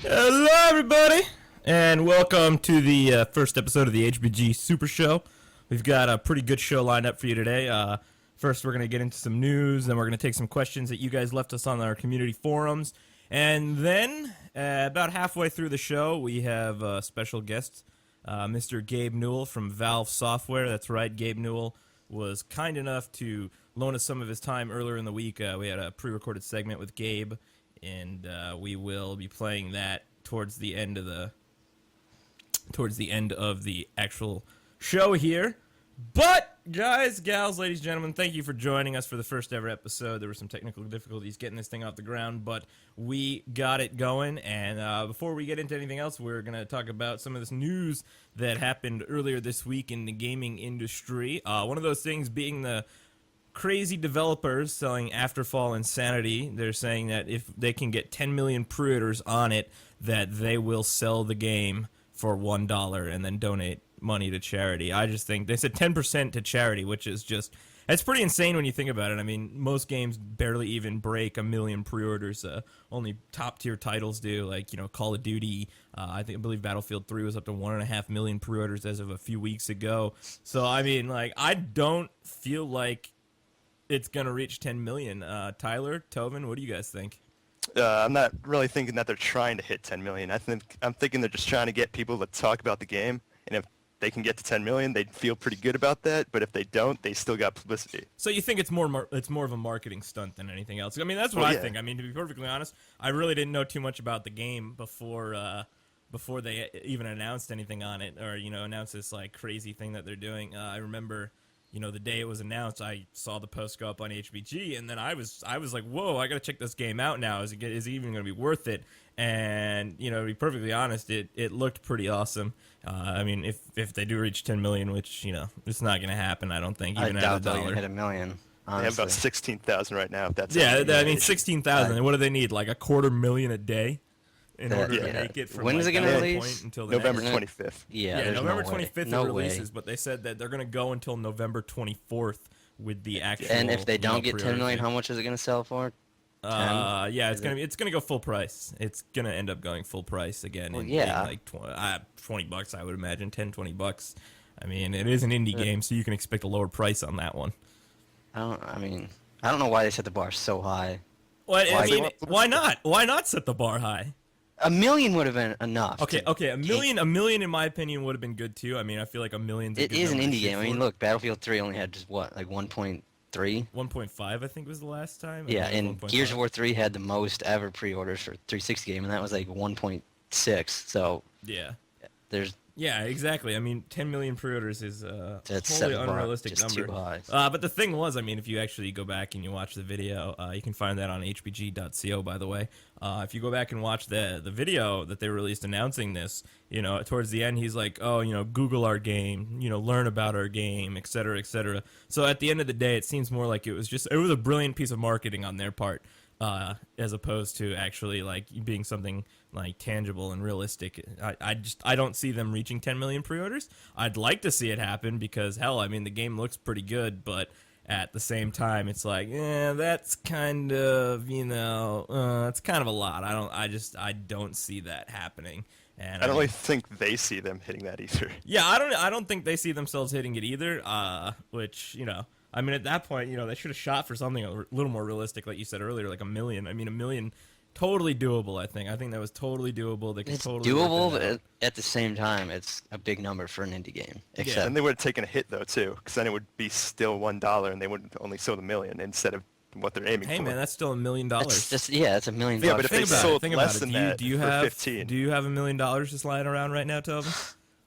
Hello, everybody, and welcome to the first episode of the HBG Super Show. We've got a pretty good show lined up for you today. First, we're going to get into some news, then we're going to take some questions that you guys left us on our community forums, and then about halfway through the show, we have a special guest, Mr. Gabe Newell from Valve Software. That's right, Gabe Newell was kind enough to loan us some of his time earlier in the week. We had a pre-recorded segment with Gabe, and we will be playing that towards the end of the actual show here. But guys, gals, ladies, gentlemen, thank you for joining us for the first ever episode. There were some technical difficulties getting this thing off the ground, but we got it going. And before we get into anything else, we're going to talk about some of this news that happened earlier this week in the gaming industry. One of those things being the crazy developers selling Afterfall Insanity. They're saying that if they can get 10 million pre-orders on it, that they will sell the game for $1 and then donate money to charity. I just think they said 10% to charity, which is just, it's pretty insane when you think about it. I mean, most games barely even break 1 million pre-orders. Only top tier titles do, like, you know, Call of Duty. I believe Battlefield 3 was up to 1.5 million pre-orders as of a few weeks ago. So I mean, like, I don't feel like it's gonna reach 10 million. Tyler, Tovin, what do you guys think? I'm not really thinking that they're trying to hit 10 million. I'm thinking they're just trying to get people to talk about the game, and if they can get to 10 million, they'd feel pretty good about that. But if they don't, they still got publicity. So you think it's more of a marketing stunt than anything else? I mean, that's what I think. I mean, to be perfectly honest, I really didn't know too much about the game before they even announced anything on it, or, you know, announced this like crazy thing that they're doing. I remember, you know, the day it was announced, I saw the post go up on HBG, and then I was like, whoa, I gotta check this game out now. Is it even gonna be worth it? And, you know, to be perfectly honest, it looked pretty awesome. I mean, if they do reach 10 million, which, you know, it's not gonna happen, I don't think, even at $1. Hit 1 million. Honestly. They have about 16,000 right now. If that's I mean, 16,000. And what do they need? Like 250,000 a day in order to make it from when is it going to release? Until the November 25th. Yeah, November 25th it releases, but they said that they're going to go until November 24th with the actual. And if they don't get 10 million, how much is it going to sell for? Yeah, it's gonna go full price. It's gonna end up going full price again. Well, in like $20, I would imagine, $10-20. I mean, it is an indie game, so you can expect a lower price on that one. I don't know why they set the bar so high. Well, why not? Why not set the bar high? 1 million would have been enough. Okay, a million in my opinion would have been good too. I mean, I feel like 1 million's a good is an number indie game. I mean, look, Battlefield 3 only had just what, like 1.3? 1.5, I think, was the last time. Yeah, and Gears of War 3 had the most ever pre-orders for 360 game, and that was like 1.6. So yeah, there's. Yeah, exactly. I mean, 10 million pre-orders is a That's totally unrealistic number. Too high. But the thing was, I mean, if you actually go back and you watch the video, you can find that on hbg.co, by the way. If you go back and watch the video that they released announcing this, you know, towards the end, he's like, oh, you know, Google our game, you know, learn about our game, et cetera, et cetera. So at the end of the day, it seems more like it was a brilliant piece of marketing on their part, as opposed to actually like being something like tangible and realistic. I don't see them reaching 10 million pre-orders. I'd like to see it happen because, hell, I mean, the game looks pretty good, but at the same time, it's like, that's kind of, you know, it's kind of a lot. I don't see that happening. And I don't really think they see them hitting that either. Yeah, I don't think they see themselves hitting it either. Which, you know, I mean, at that point, you know, they should have shot for something a little more realistic, like you said earlier, like 1 million. I mean, 1 million, totally doable. I think that was totally doable. They could totally doable, but at the same time, it's a big number for an indie game. Except, and they would have taken a hit though too, because then it would be still $1, and they would only sold 1 million instead of what they're aiming for. Hey man, that's still $1 million. It's $1 million. Yeah, but if they sold less than that do you for have 15, do you have $1 million just lying around right now, Tobin?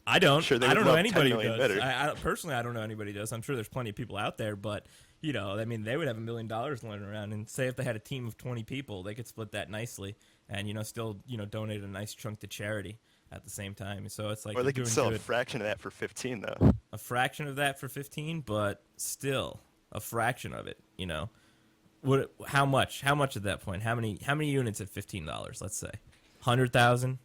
I don't. Sure, I don't know anybody who does. Better. Personally, I don't know anybody who does. I'm sure there's plenty of people out there, but, you know, I mean, they would have $1 million lying around, and say if they had a team of 20 people, they could split that nicely, and, you know, still, you know, donate a nice chunk to charity at the same time. So it's like, or they could sell a fraction of that for 15, though. A fraction of that for 15, but still a fraction of it. You know, how much? How much at that point? How many units at $15? Let's say 100,000.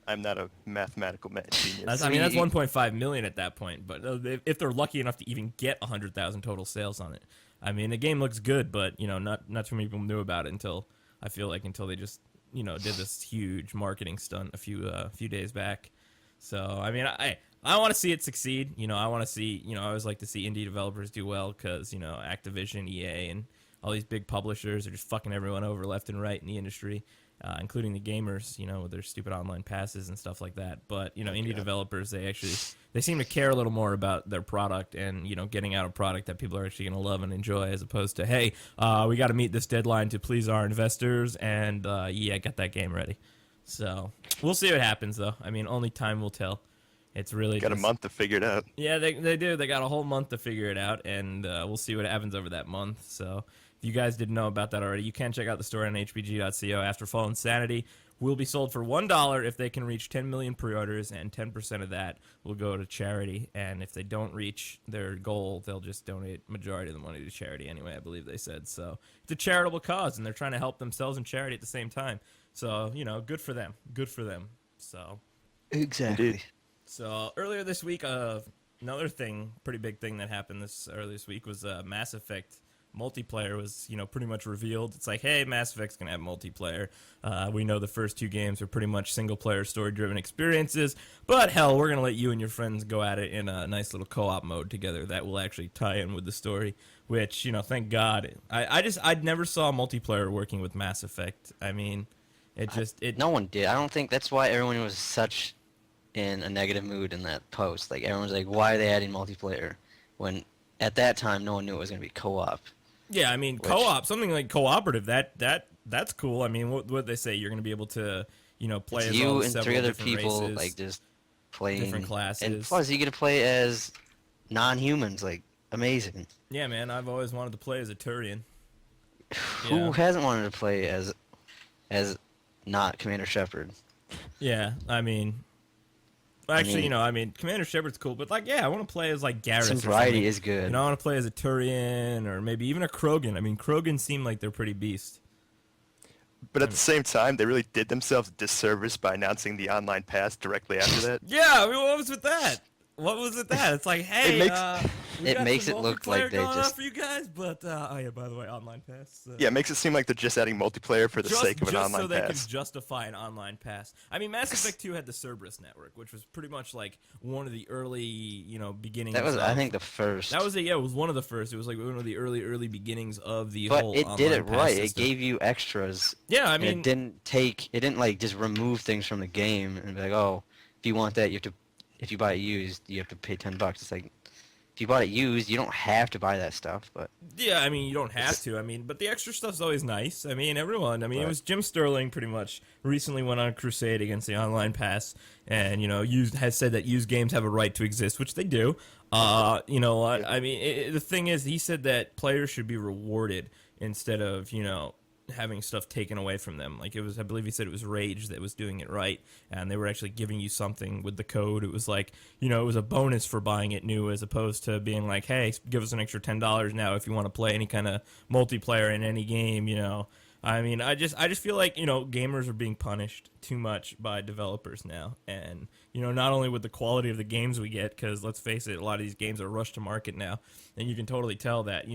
I'm not a mathematical genius. That's 1.5 million at that point. But if they're lucky enough to even get 100,000 total sales on it, I mean, the game looks good, but, you know, not too many people knew about it until they just did this huge marketing stunt a few days back. So I mean, I want to see it succeed. I want to see, I always like to see indie developers do well because Activision, EA, and all these big publishers are just fucking everyone over left and right in the industry. Including the gamers, with their stupid online passes and stuff like that. But, indie developers, they seem to care a little more about their product and, getting out a product that people are actually going to love and enjoy as opposed to, hey, we got to meet this deadline to please our investors and, get that game ready. So we'll see what happens, though. I mean, only time will tell. It's really got a month to figure it out. Yeah, they do. They got a whole month to figure it out, and we'll see what happens over that month. So if you guys didn't know about that already, you can check out the story on hbg.co. After Fall Insanity will be sold for $1 if they can reach 10 million pre-orders, and 10% of that will go to charity. And if they don't reach their goal, they'll just donate majority of the money to charity anyway, I believe they said. So it's a charitable cause, and they're trying to help themselves and charity at the same time. So, good for them. Good for them. So Exactly. Indeed. So earlier this week, another pretty big thing that happened earlier this week was Mass Effect multiplayer was, pretty much revealed. It's like, hey, Mass Effect's gonna have multiplayer. We know the first 2 games are pretty much single-player, story-driven experiences, but hell, we're gonna let you and your friends go at it in a nice little co-op mode together that will actually tie in with the story. Which, thank God. I never saw multiplayer working with Mass Effect. I mean, no one did. I don't think that's why everyone was such in a negative mood in that post. Like, everyone's like, why are they adding multiplayer? When, at that time, no one knew it was going to be co-op. Yeah, I mean, co-op, something like cooperative, that's cool. I mean, what they say, you're going to be able to, play as you all and 3 other people, races, like, just playing. different classes. And plus, you get to play as non-humans, like, amazing. Yeah, man, I've always wanted to play as a Turian. Who hasn't wanted to play as not Commander Shepard? Yeah, I mean... Actually, Commander Shepard's cool, but, I want to play as, Garrus Some or variety something. is good. I want to play as a Turian, or maybe even a Krogan. I mean, Krogan seem like they're pretty beast. But at the same time, they really did themselves a disservice by announcing the online pass directly after that. Yeah, I mean, what was with that? What was with that? It's like, hey, It makes it look like they just for you guys, but oh yeah, by the way, online pass. Yeah, it makes it seem like they're just adding multiplayer for the sake of an online so they pass. can justify an online pass. I mean, Mass Effect 2 had the Cerberus network, which was pretty much like one of the early, beginnings. That was, I think, the first. That was it was one of the first. It was like one of the early beginnings of the but whole. It did it online pass right. system. It gave you extras. Yeah, I mean, it didn't like just remove things from the game and be like, oh, if you want that, you have to. If you buy it used, you have to pay $10. It's like, if you bought it used, you don't have to buy that stuff, but... Yeah, I mean, you don't have to. I mean, but the extra stuff's always nice. I mean, everyone. I mean, It was Jim Sterling pretty much recently went on a crusade against the online pass and, has said that used games have a right to exist, which they do. You know what? I mean, the thing is, he said that players should be rewarded instead of, having stuff taken away from them. Like, I believe he said it was Rage that was doing it right, and they were actually giving you something with the code. It was like, it was a bonus for buying it new, as opposed to being like, hey, give us an extra $10 now if you want to play any kind of multiplayer in any game, I mean, I just feel like, gamers are being punished too much by developers now, and, not only with the quality of the games we get, because let's face it, a lot of these games are rushed to market now, and you can totally tell that,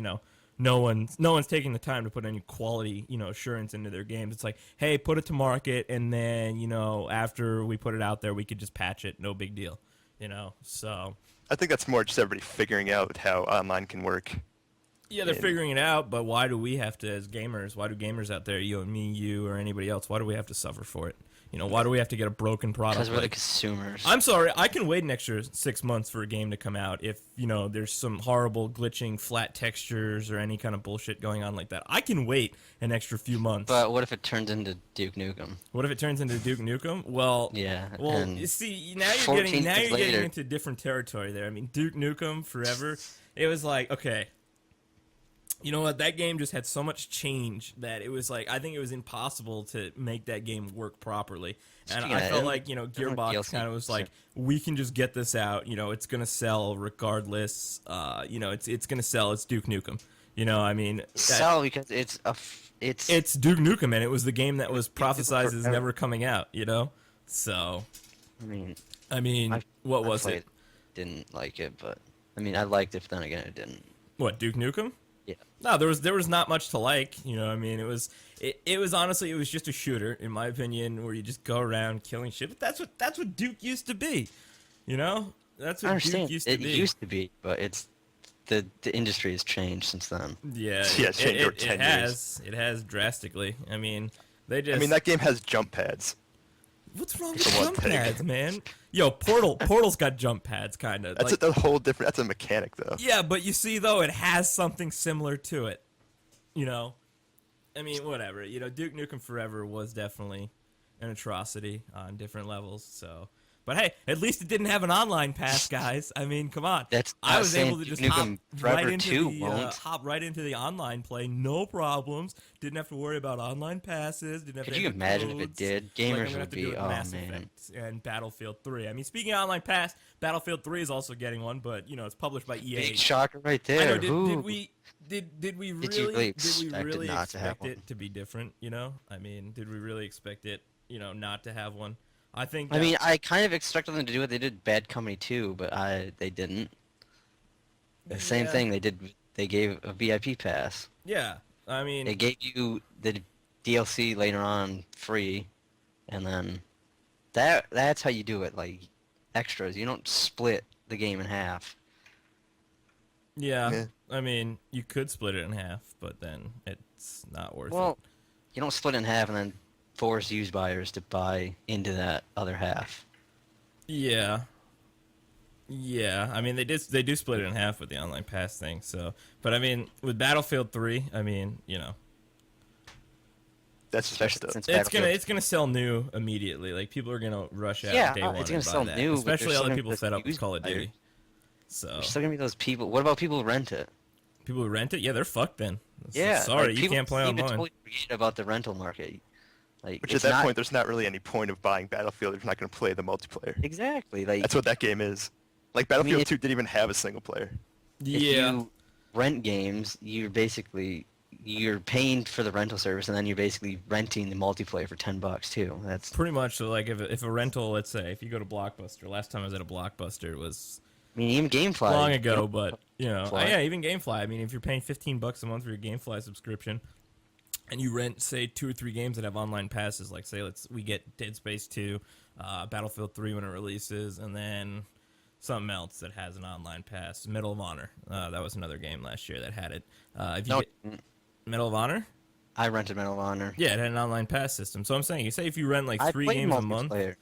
no one's taking the time to put any quality, assurance into their games. It's like, hey, put it to market, and then, after we put it out there, we could just patch it. No big deal, so. I think that's more just everybody figuring out how online can work. Yeah, they're figuring it out, but why do we have to, as gamers, why do gamers out there, you and me, you, or anybody else, why do we have to suffer for it? Why do we have to get a broken product? Because we're the consumers. I'm sorry, I can wait an extra 6 months for a game to come out if, there's some horrible glitching, flat textures, or any kind of bullshit going on like that. I can wait an extra few months. But what if it turns into Duke Nukem? What if it turns into Duke Nukem? Well, yeah. Well, you see, now you're getting into different territory there. I mean, Duke Nukem Forever, it was like, okay, you know what? That game just had so much change that it was like, I think it was impossible to make that game work properly. And I felt like, Gearbox kind of was like, we can just get this out. It's going to sell regardless. It's going to sell. It's Duke Nukem. I mean. Sell because it's Duke Nukem, and it was the game that was prophesized as never coming out, So. I mean, what was it? Didn't like it, but, I liked it, but then again, it didn't. What, Duke Nukem? Yeah. No, there was not much to like. You know, I mean, it was honestly, it was just a shooter, in my opinion, where you just go around killing shit. But that's what Duke used to be. You know, that's I what Duke understand. used to It be. used to be, but it's the industry has changed since then. Yeah, Yeah, it's changed over 10 it has. It has drastically. I mean, they just. I mean, that game has jump pads. What's wrong with For one jump thing. pads, man? Yo, Portal's got jump pads, kind of. That's a whole different. That's a mechanic, though. Yeah, but you see, though, it has something similar to it. You know, I mean, whatever. You know, Duke Nukem Forever was definitely an atrocity on different levels. So, but hey, at least it didn't have an online pass, guys. I mean, come on. That's I not was saying able to Duke just Nukem Forever 2 the won't. hop right into the online play, no problems. Didn't have to worry about online passes. Didn't have Could to you enter imagine if it codes. did? Like I'm Gamers gonna have would to do be, it in oh Mass man. Effect and Battlefield 3. I mean, speaking of online pass, Battlefield 3 is also getting one, but you know it's published by EA. Big shocker right I there. know. Did Who? we really Did you really expect not to have one? it to be different? You know, I mean, did we really expect it? You know, not to have one? I think. I mean, I kind of expected them to do what they did Bad Company 2, but they didn't. The same Yeah. thing they did. They gave a VIP pass. Yeah, I mean, They gave you the DLC later on free, and then that's how you do it. Like extras. You don't split the game in half. yeah. Yeah. I mean, you could split it in half, but then it's not worth Well, it. you don't split it in half and then force used buyers to buy into that other half. Yeah. Yeah, I mean they do split it in half with the online pass thing. So, but I mean with Battlefield 3, I mean That's just messed up. Since it's Battlefield- gonna sell new immediately. Like people are gonna rush out Yeah, day it's one gonna and buy sell that. new, but especially there's other still people gonna set be up with used Call of buyers. Duty. So There's still gonna be those people. What about people who rent it? people who rent it, yeah, they're fucked then. Yeah, sorry, like, you people can't play seem to online. totally forget about the rental market. Like, Which at it's that not- point, there's not really any point of buying Battlefield if you're not going to play the multiplayer. exactly like That's what that game is. Like Battlefield if- 2 didn't even have a single player. if Yeah, you rent games, you're paying for the rental service, and then you're basically renting the multiplayer for $10 too. That's pretty much. So like if a rental, let's say if you go to Blockbuster, last time I was at a Blockbuster it was I mean even GameFly long you ago, don't- but you know, Fly. yeah, even GameFly. I mean, if you're paying $15 a month for your GameFly subscription, and you rent say 2 or 3 games that have online passes, like say we get Dead Space 2, Battlefield 3 when it releases, and then something else that has an online pass, Medal of Honor. That was another game last year that had it. If you No, get Medal of Honor, I rented Medal of Honor. yeah, it had an online pass system. So I'm saying, you say if you rent like I 3 played games a month, multiplayer.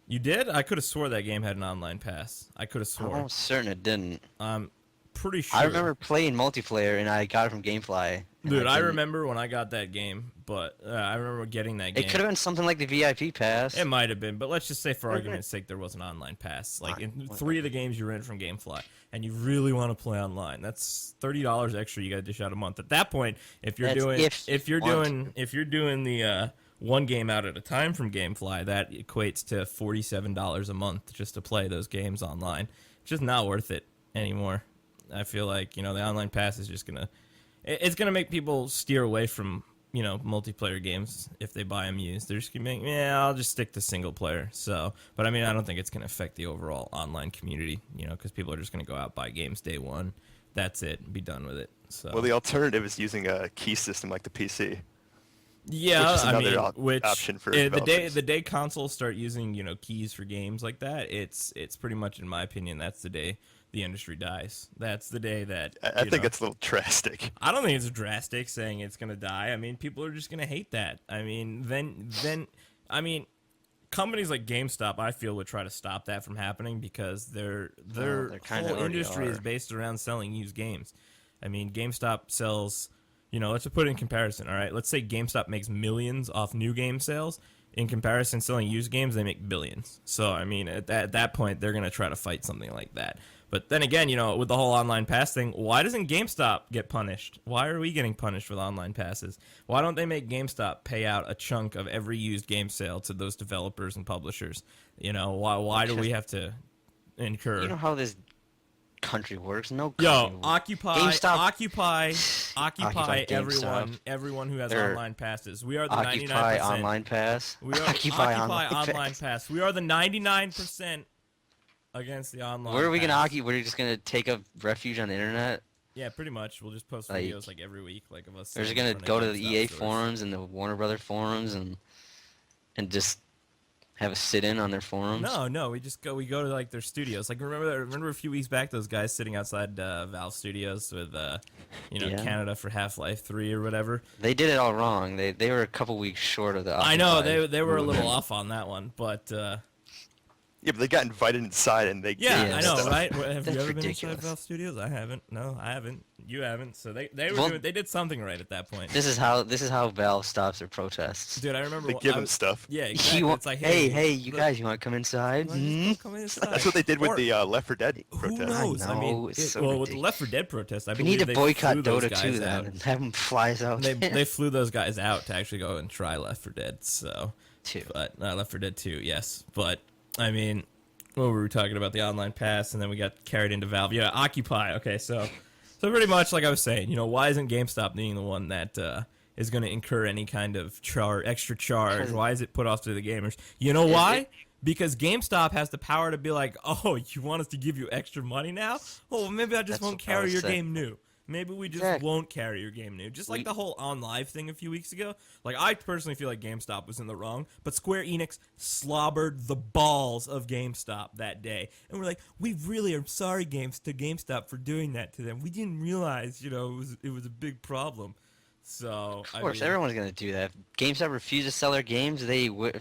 you did? I could have swore that game had an online pass. I could have I'm swore. almost certain it didn't. I'm pretty sure. I remember playing multiplayer, and I got it from GameFly. and Dude, I didn't- remember when I got that game, but I remember getting that game. It could have been something like the VIP pass. It might have been, but let's just say for Okay. argument's sake there was an online pass. Like in Fine, 3 of the games you rent from GameFly, and you really want to play online, that's $30 extra you got to dish out a month. At that point, if you're That's doing if you want if you're doing the one game out at a time from GameFly, that equates to $47 a month just to play those games online. It's just not worth it anymore. I feel like the online pass is just it's gonna make people steer away from multiplayer games if they buy them used. They're just gonna make, I'll just stick to single player. So, but I mean, I don't think it's gonna affect the overall online community, because people are just gonna go out, buy games day one. That's it, and be done with it. So, Well, the alternative is using a key system like the PC. yeah, which is I another mean, op- option for the developers. day consoles start using keys for games like that, it's pretty much, in my opinion, that's the day the industry dies. That's the day that I think it's a little drastic. I don't think it's drastic saying it's gonna die. I mean, people are just gonna hate that. I mean, then I mean, companies like GameStop, I feel, would try to stop that from happening because their they kinda whole already industry is are. based around selling used games. I mean, GameStop sells. Let's just put it in comparison. All right, let's say GameStop makes millions off new game sales. In comparison, selling used games, they make billions. So, I mean, at that point, they're gonna try to fight something like that. But then again, with the whole online pass thing, why doesn't GameStop get punished? Why are we getting punished with online passes? Why don't they make GameStop pay out a chunk of every used game sale to those developers and publishers? Why do we have to incur? You know how this country works? No country Yo, works. occupy GameStop- occupy Occupy GameStop. everyone who has They're- online passes. We are the Occupy 99%. online pass. We are Occupy occupy online online pass. pass. We are the 99% against the online. Where are we gonna pass. occupy? We're just gonna take up refuge on the internet? Yeah, pretty much. We'll just post Like, videos like every week, like of us. They're just sitting in gonna front of go to the GameStop EA stores. forums and the Warner Brother forums and just have a sit-in on their forums. No, we go to like their studios. Like remember a few weeks back those guys sitting outside Valve Studios with Yeah. Canada for Half-Life 3 or whatever. They did it all wrong. They were a couple weeks short of the. I know Occupy they were a little movement. off on that one, but Yeah, but they got invited inside and they yeah, gave I them know, stuff. right? Have That's you ever been ridiculous. inside Valve Studios? I haven't. No, I haven't. You haven't. So they Well, did something right at that point. This is how Valve stops their protests. Dude, I remember They when give I them was- stuff. Yeah, exactly. It's like, hey, you look, guys, you want to come inside? why don't you just come inside? That's what they did with Or- the Left 4 Dead Who protest. knows? I mean, know, it's so with the ridiculous. Left 4 Dead protest, I We believe need to they boycott flew those Dota guys 2 out. then and have them fly us out. They flew those guys out to actually go and try Left 4 Dead. So, Two. but Left 4 Dead 2, yes. But I mean, what were we talking about? The online pass, and then we got carried into Valve. Yeah, Occupy. Okay, so pretty much like I was saying, why isn't GameStop being the one that is going to incur any kind of extra charge? Because- Why is it put off to the gamers? You know why? Because GameStop has the power to be like, oh, you want us to give you extra money now? Oh, maybe I just That's won't what carry Valve your said. game new. Maybe we just Exactly. won't carry your game new. Just like the whole On Live thing a few weeks ago. Like, I personally feel like GameStop was in the wrong, but Square Enix slobbered the balls of GameStop that day. And we're like, we really are sorry, GameStop, for doing that to them. We didn't realize, it was a big problem. So, Of course, everyone's gonna do that. If GameStop refused to sell their games, they would.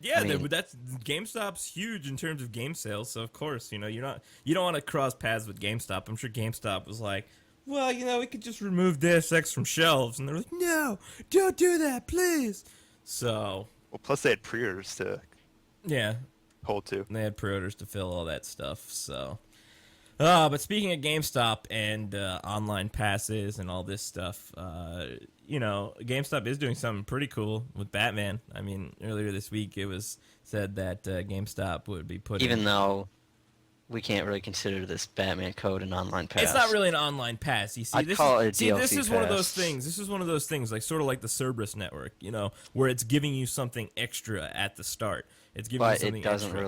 Yeah, I mean- that's GameStop's huge in terms of game sales. So of course, you don't want to cross paths with GameStop. I'm sure GameStop was like, well, we could just remove Deus Ex from shelves, and they're like, no, don't do that, please. So Well, plus they had pre-orders to yeah, hold to. they had pre-orders to fill all that stuff. So, but speaking of GameStop and online passes and all this stuff, GameStop is doing something pretty cool with Batman. I mean, earlier this week it was said that GameStop would be putting. Even though we can't really consider this Batman code an online pass. It's not really an online pass. You see, I'd this call is, it a see, this DLC is one of those pass. things. This is one of those things, like sort of like the Cerberus network, where it's giving you something extra at the start. It's giving you But something it doesn't extra.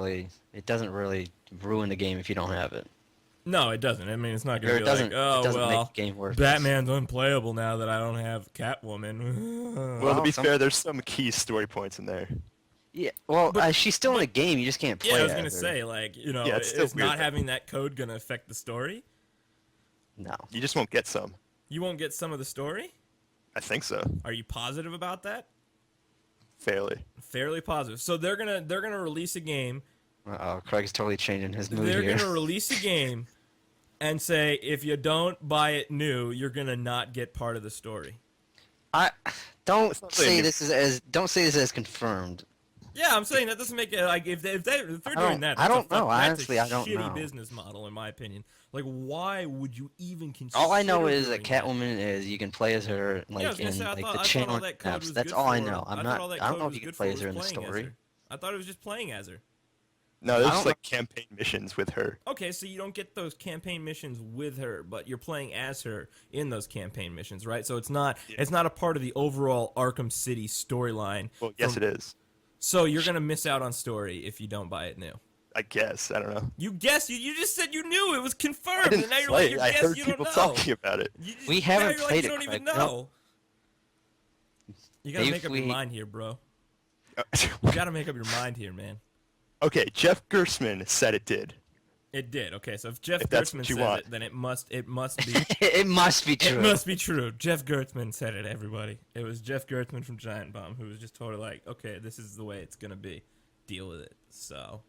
really ruin the game if you don't have it. No, it doesn't. I mean, it's not Or going it to be doesn't. like, oh it doesn't well, make the game worth it. Batman's unplayable now that I don't have Catwoman. Well, to be some- fair, there's some key story points in there. Yeah. Well, But- she's still in the game. You just can't play. yeah, I was as going to her. say, like, Yeah, it's still is weird, not though. having that code going to affect the story? No. You just won't get some. You won't get some of the story? I think so. Are you positive about that? Fairly. Fairly positive. So they're gonna release a game. Oh, Craig is totally changing his mood They're here. gonna release a game and say if you don't buy it new, you're gonna not get part of the story. I don't It's not really say new. this as confirmed. Yeah, I'm saying that doesn't make it like if they're doing that. I that's a don't know. that's Honestly, a I don't shitty know. business model in my opinion. Like, why would you even consider? All I know is that doing that? Catwoman is you can play as her Yeah, I was like gonna in say, I like thought the all channel that code maps. was That's good all I for- know. I I'm thought not. all that I don't code know if was you can good play for as her in the playing as story. her. I thought it was just playing as her. No, I there's don't like campaign missions with her. Okay, so you don't get those campaign missions with her, but you're playing as her in those campaign missions, right? So it's not a part of the overall Arkham City storyline. Well, yes, it is. So you're gonna miss out on story if you don't buy it new. I guess. I don't know. You guess you just said you knew it was I confirmed, didn't and now you're play like it. you I guess heard you people don't know. talking about it. We now haven't you're played like, it, you don't even Craig. know. You gotta If make up we- your mind here, bro. You gotta make up your mind here, man. Okay, Jeff Gerstmann said it did. It did. Okay, so if Jeff If that's Gertzman what you says want. it, then it must be it must be true. It must be true. Jeff Gertzman said it, everybody. It was Jeff Gertzman from Giant Bomb who was just totally like, okay, this is the way it's going to be. Deal with it. So,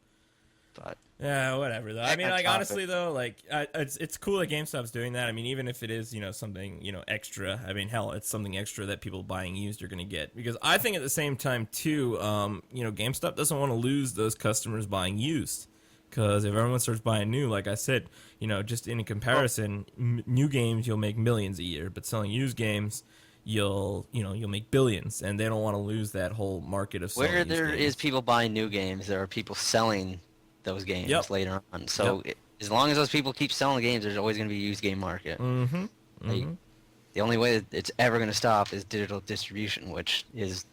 But yeah, whatever, though. I mean, That like, topic. honestly, though, like, it's cool that GameStop's doing that. I mean, even if it is, something, extra. I mean, hell, it's something extra that people buying used are going to get. Because I think at the same time, too, GameStop doesn't want to lose those customers buying used. Because if everyone starts buying new, like I said, just in a comparison, new games you'll make millions a year, but selling used games, you'll make billions, and they don't want to lose that whole market of selling where used there games. is people buying new games, there are people selling those games Yep. later on. So as long as those people keep selling games, there's always going to be a used game market. Mm-hmm. Like, the only way that it's ever going to stop is digital distribution, which is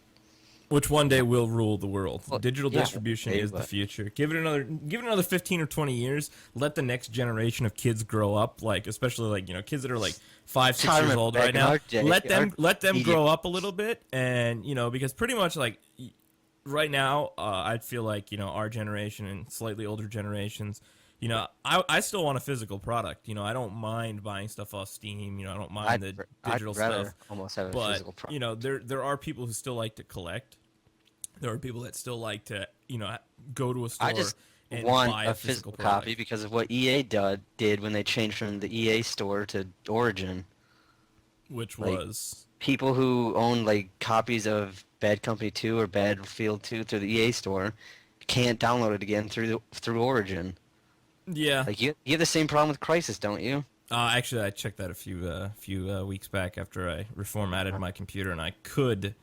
which one day will rule the world. Well, Digital yeah, distribution is the but- future. Give it another 15 or 20 years. Let the next generation of kids grow up, like especially like kids that are like 5, 6 years old right now. Let them grow up a little bit, and because pretty much like right now, I feel like our generation and slightly older generations. I still want a physical product. I don't mind buying stuff off Steam. I don't mind the digital I'd rather stuff. almost have a But physical product. there are people who still like to collect. There are people that still like to go to a store I just and want buy a physical copy because of what EA did when they changed from the EA store to Origin. which like- was People who own like copies of Bad Company 2 or Battlefield 2 through the EA store can't download it again through Origin. yeah. Like you have the same problem with Crysis, don't you? Actually, I checked that a few weeks back after I reformatted my computer, and I could.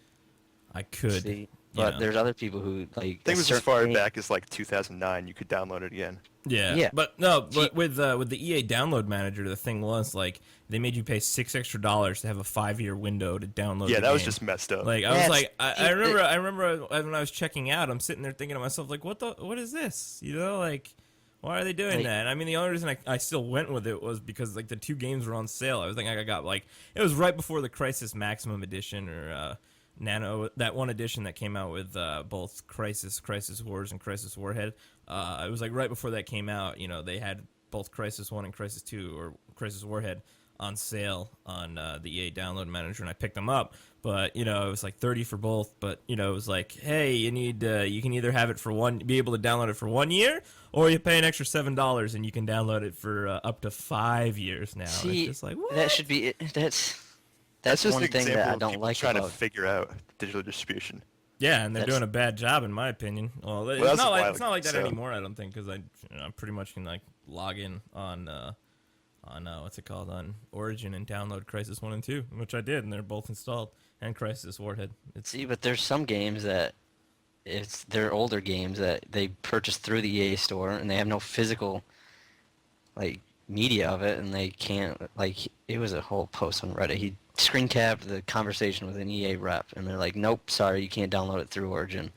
See, but there's other people who like. I think it was as far back as like 2009. You could download it again. Yeah. But no, but with the EA Download Manager, the thing was like they made you pay $6 extra to have a 5-year window to download. Yeah, the that was game. just messed up. Like I Yeah, was like, I remember when I was checking out, I'm sitting there thinking to myself like, what is this? Like, why are they doing Like- that? I mean, the only reason I still went with it was because like the 2 games were on sale. I was thinking I got like it was right before the Crysis Maximum Edition or Nano, that one edition that came out with both Crysis Wars and Crysis Warhead. It was like right before that came out. They had both Crysis 1 and Crysis 2 or Crysis Warhead on sale on the EA Download Manager, and I picked them up. But it was like $30 for both. But it was like, hey, you can either have it be able to download it for 1 year, or you pay an extra $7 and you can download it for up to 5 years now. See, it's just like what? that should be it. That's just one an thing example that I of don't people like trying about. to figure out digital distribution. Yeah, and they're That's- doing a bad job, in my opinion. Well, that it's was not a like while it's not like that ago, so- anymore. I don't think because I pretty much can like log in on what's it called on Origin and download Crysis 1 and 2, which I did, and they're both installed, and Crysis Warhead. See, but there's some games that they're older games that they purchased through the EA store and they have no physical like media of it, and they can't like. It was a whole post on Reddit. He screen capped the conversation with an EA rep, and they're like, "Nope, sorry, you can't download it through Origin."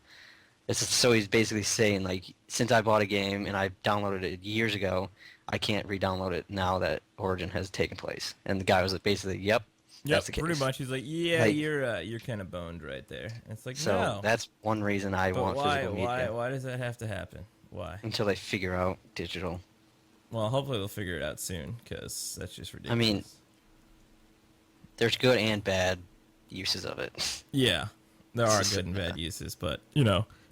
So he's basically saying like, since I bought a game and I downloaded it years ago, I can't re-download it now that Origin has taken place. And the guy was like, basically, "Yep, that's the case." Pretty much. He's like, yeah, Like- you're kind of boned right there. And it's like, So no. that's one reason I But want why? physical media Why does that have to happen? Why? until they figure out digital. Well, hopefully they'll figure it out soon, because that's just ridiculous. I mean, there's good and bad uses of it. yeah, there are good and bad uses, but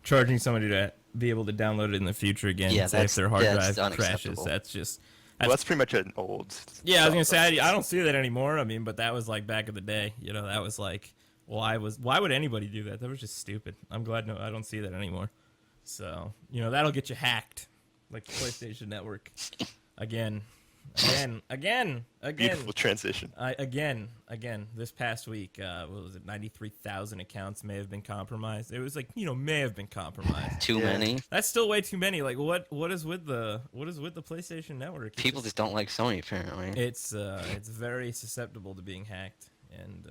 charging somebody to be able to download it in the future again, Yeah, say if their hard that's drive crashes, unacceptable. that's just. Well, that's pretty much an old. Yeah, I was gonna thought say I don't see that anymore. I mean, but that was like back in the day. That was like why would anybody do that? That was just stupid. I'm glad I don't see that anymore. So that'll get you hacked, like the PlayStation Network, again. Beautiful transition. Again. This past week, what was it? 93,000 accounts may have been compromised. It was like may have been compromised. Too Yeah. many. That's still way too many. Like what is with the PlayStation Network? It's People just don't like Sony, apparently. It's very susceptible to being hacked, and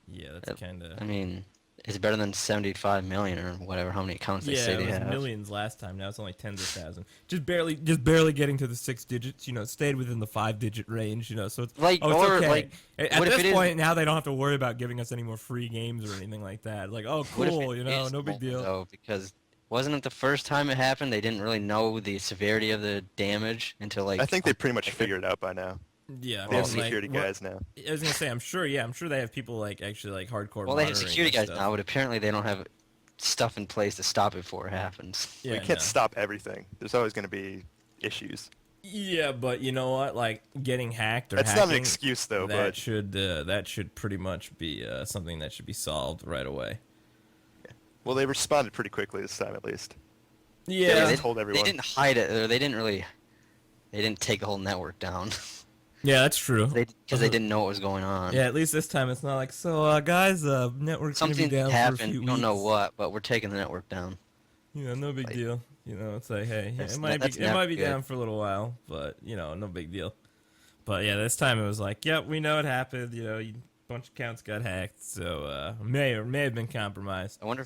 yeah, that's kind of I mean, it's better than 75 million or whatever, how many accounts they say it they was have. millions last time. Now it's only tens of thousands. Just barely getting to the 6 digits. Stayed within the 5-digit range. So it's Like, it's or, okay. like, At what if this it is- point, now they don't have to worry about giving us any more free games or anything like that. Like, oh, What if cool, it is no big mobile, deal. Though, because wasn't it the first time it happened? They didn't really know the severity of the damage until like. I think they pretty much figured it out by now. Yeah, They have well, like, security what- guys now. I was gonna say, I'm sure they have people like actually like hardcore. Well, they have monitoring security and guys stuff. now, but apparently they don't have stuff in place to stop it before it happens. Yeah, We can't no. stop everything. There's always going to be issues. Yeah, but you know what? Like getting hacked or That's hacking, not an excuse though, that but should pretty much be something that should be solved right away. well, they responded pretty quickly this time at least. Yeah, They told everyone. They didn't hide it. Or they didn't take the whole network down. yeah, that's true. Because they didn't know what was going on. Yeah, at least this time it's not like so, guys. Network's gonna Something be down for a happened. few We don't know weeks. what, but we're taking the network down. No big Like- deal. It's like, hey, That's it ne- might that's be never good. down for a little while, but no big deal. But yeah, this time it was like, yep, we know it happened. A bunch of accounts got hacked, so may have been compromised. I wonder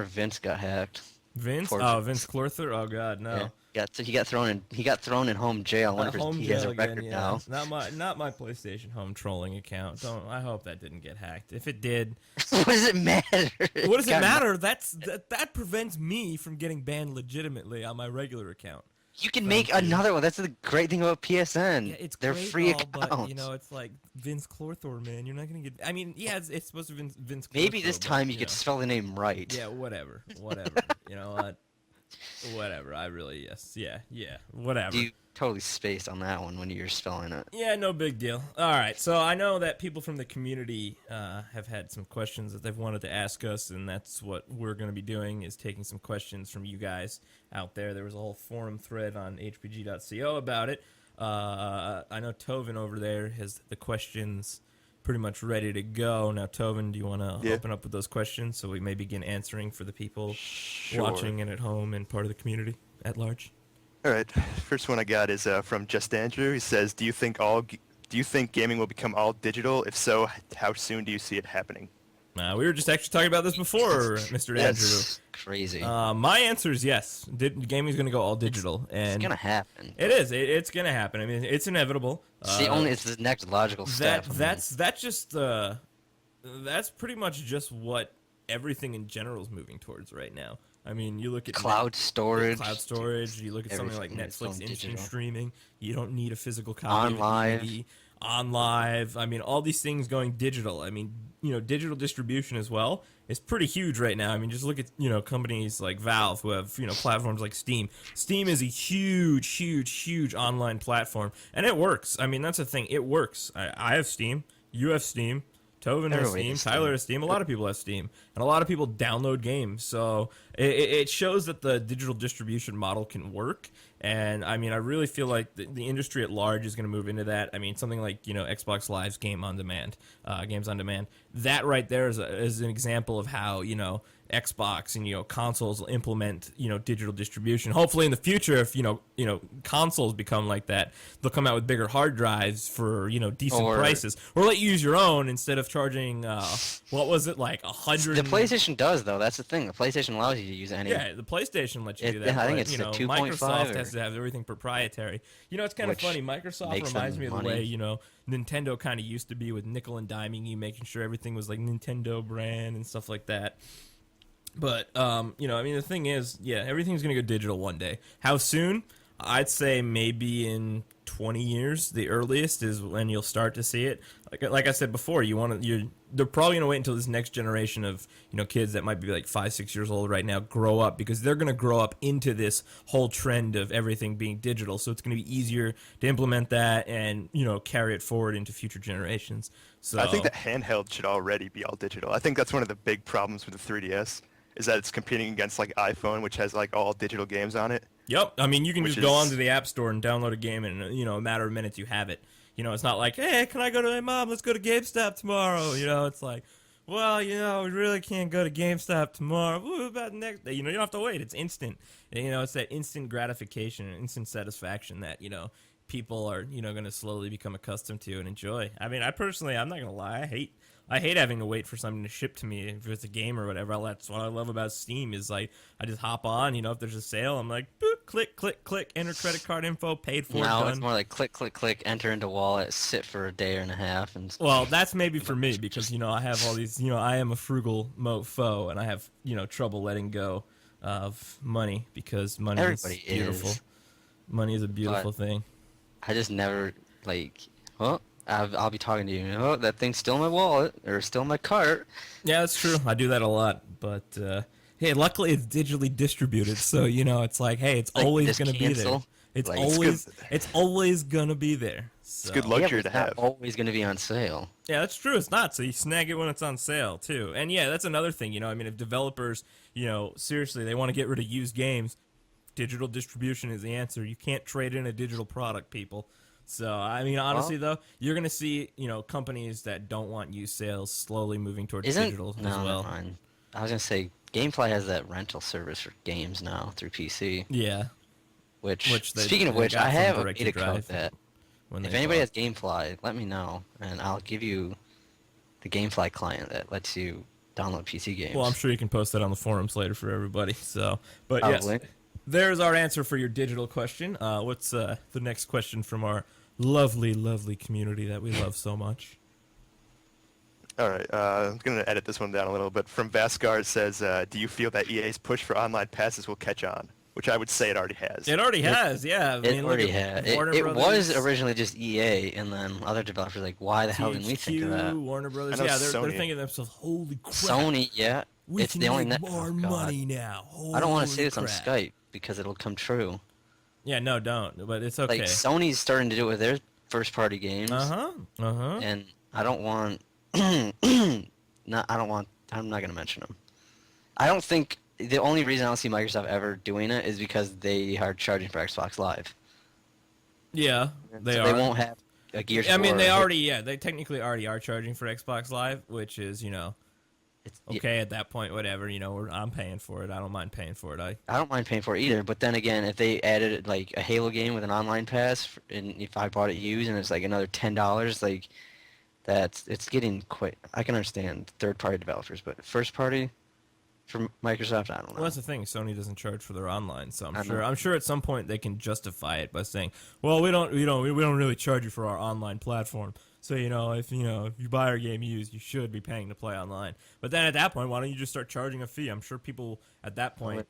if Vince got hacked. Vince? Poor Oh, Vince. Vince Clorther? Oh God, no. Yeah. He got thrown in home jail. I wonder if he has a record now. Not my PlayStation Home trolling account. I hope that didn't get hacked. If it did, What does it matter? what does it matter? That prevents me from getting banned legitimately on my regular account. You can make another one. That's the great thing about PSN. Yeah, it's They're great free and all, accounts. but you know, it's like Vince Clorther, man. You're not gonna get. I mean, yeah, it's supposed to be Vince. Maybe Clorther, this but, time you could know. spell the name right. Yeah, whatever. You know what? Whatever. I really yeah. Whatever. You totally spaced on that one when you were spelling it. Yeah, no big deal. All right, so I know that people from the community have had some questions that they've wanted to ask us, and that's what we're going to be doing, is taking some questions from you guys out there. There was a whole forum thread on hbg.co about it. I know Tovin over there has the questions pretty much ready to go. Now, Tovin, do you want to open up with those questions so we may begin answering for the people watching and at home and part of the community at large? All right. First one I got is from Just Andrew. He says, "Do you think gaming will become all digital? If so, how soon do you see it happening?" We were just actually talking about this before, Mr. Andrew. That's crazy. My answer is yes. Gaming's going to go all digital, and It's gonna happen. it is. It's going to happen. I mean, it's inevitable. It's the next logical step. That's pretty much just what everything in general is moving towards right now. I mean, you look at cloud storage. You look at something like everything is Netflix going instant digital. streaming. You don't need a physical copy. On of the live. DVD. On live. I mean, all these things going digital. I mean, digital distribution as well is pretty huge right now. I mean, just look at, companies like Valve who have, platforms like Steam. Steam is a huge online platform, and it works. I mean, that's the thing. It works. I have Steam. You have Steam. Tovin has Everybody Steam, has Tyler has Steam, a lot of people have Steam, and a lot of people download games, so it shows that the digital distribution model can work, and I mean, I really feel like the industry at large is going to move into that. I mean, something like, Xbox Live's games on demand, that right there is an example of how, Xbox and consoles will implement digital distribution. Hopefully in the future, if consoles become like that, they'll come out with bigger hard drives for decent prices, or let you use your own instead of charging what was it, like 100. The PlayStation does, though. That's the thing. The PlayStation allows you to use any. Yeah, the PlayStation lets you do that. I think but, it's the 2.5 Microsoft or- has to have everything proprietary. It's kind of Which funny. Microsoft makes reminds them me of the money. way Nintendo kind of used to be with nickel and diming you, making sure everything was like Nintendo brand and stuff like that. But, I mean, the thing is, yeah, everything's going to go digital one day. How soon? I'd say maybe in 20 years. The earliest is when you'll start to see it. Like I said before, they're probably going to wait until this next generation of, kids that might be like 5, 6 years old right now grow up, because they're going to grow up into this whole trend of everything being digital. So it's going to be easier to implement that and, carry it forward into future generations. So I think that handheld should already be all digital. I think that's one of the big problems with the 3DS, is that it's competing against like iPhone, which has like all digital games on it. Yep. I mean, you can Which just go is- onto the App Store and download a game, and a matter of minutes you have it. It's not like, hey, can I go to my mom? Let's go to GameStop tomorrow. It's like, well, we really can't go to GameStop tomorrow. What about next day? You don't have to wait. It's instant. And, it's that instant gratification and instant satisfaction that people are going to slowly become accustomed to and enjoy. I mean, I'm not gonna lie. I hate having to wait for something to ship to me if it's a game or whatever. That's what I love about Steam is like I just hop on, if there's a sale, I'm like, boop, click, click, click, enter credit card info, paid for, Now done. it's more like click, click, click, enter into wallet, sit for a day and a half, and Well, that's maybe for me because I have all these, I am a frugal mofo and I have trouble letting go of money because money Everybody is beautiful. is. Money is a beautiful thing. I just never I'll be talking to you. Oh, that thing's still in my wallet or still in my cart. Yeah, that's true. I do that a lot, but hey, luckily it's digitally distributed, so it's like, hey, it's Like, always just gonna be there. cancel. It's Like, it's always gonna be there. It's So. a good Yeah, luxury but to it's not have. always going to be on sale. Yeah, that's true. It's not. So you snag it when it's on sale too. And yeah, that's another thing. I mean, if developers, seriously, they want to get rid of used games, digital distribution is the answer. You can't trade in a digital product, people. So, I mean, honestly, though, you're going to see, companies that don't want used sales slowly moving towards digital as well. Never mind. I was going to say, GameFly has that rental service for games now through PC. Yeah. Which they- speaking of they which, got I from have a Direct to beta code Drive that. when If they anybody bought- has GameFly, let me know, and I'll give you the GameFly client that lets you download PC games. Well, I'm sure you can post that on the forums later for everybody. So, but Probably. yes, there's our answer for your digital question. What's the next question from our lovely, lovely community that we love so much? All right, I'm going to edit this one down a little bit. From Vascar, it says, do you feel that EA's push for online passes will catch on? Which I would say it already has. It already has, yeah. I mean, It look already at had. Warner It Brothers, was originally just EA, and then other developers like, why the hell didn't we think of that? Warner Brothers, I know yeah, they're Sony. thinking to themselves, holy crap. Sony, yeah. We it's can the only make net. more Oh, God. money now. I don't want to say Holy this on crap. Skype because it'll come true. Yeah, no, don't. But it's okay. Like Sony's starting to do it with their first-party games, Uh-huh. and I don't want. I'm not gonna mention them. I don't think the only reason I don't see Microsoft ever doing it is because they are charging for Xbox Live. Yeah, they So are. They won't have a Gears. I mean, 4 they already, yeah, they technically already are charging for Xbox Live, which is, It's, okay at that point, whatever, I'm paying for it. I don't mind paying for it. I don't mind paying for it either, but then again, if they added like a Halo game with an online pass, and if I bought it used and it's like another $10, like it's getting quite. I can understand third-party developers, but first-party for Microsoft, I don't know. Well, that's the thing. Sony doesn't charge for their online, so I know. I'm sure at some point they can justify it by saying, "Well, we don't really charge you for our online platform. So if you buy our game used, you should be paying to play online." But then at that point, why don't you just start charging a fee? I'm sure people at that point,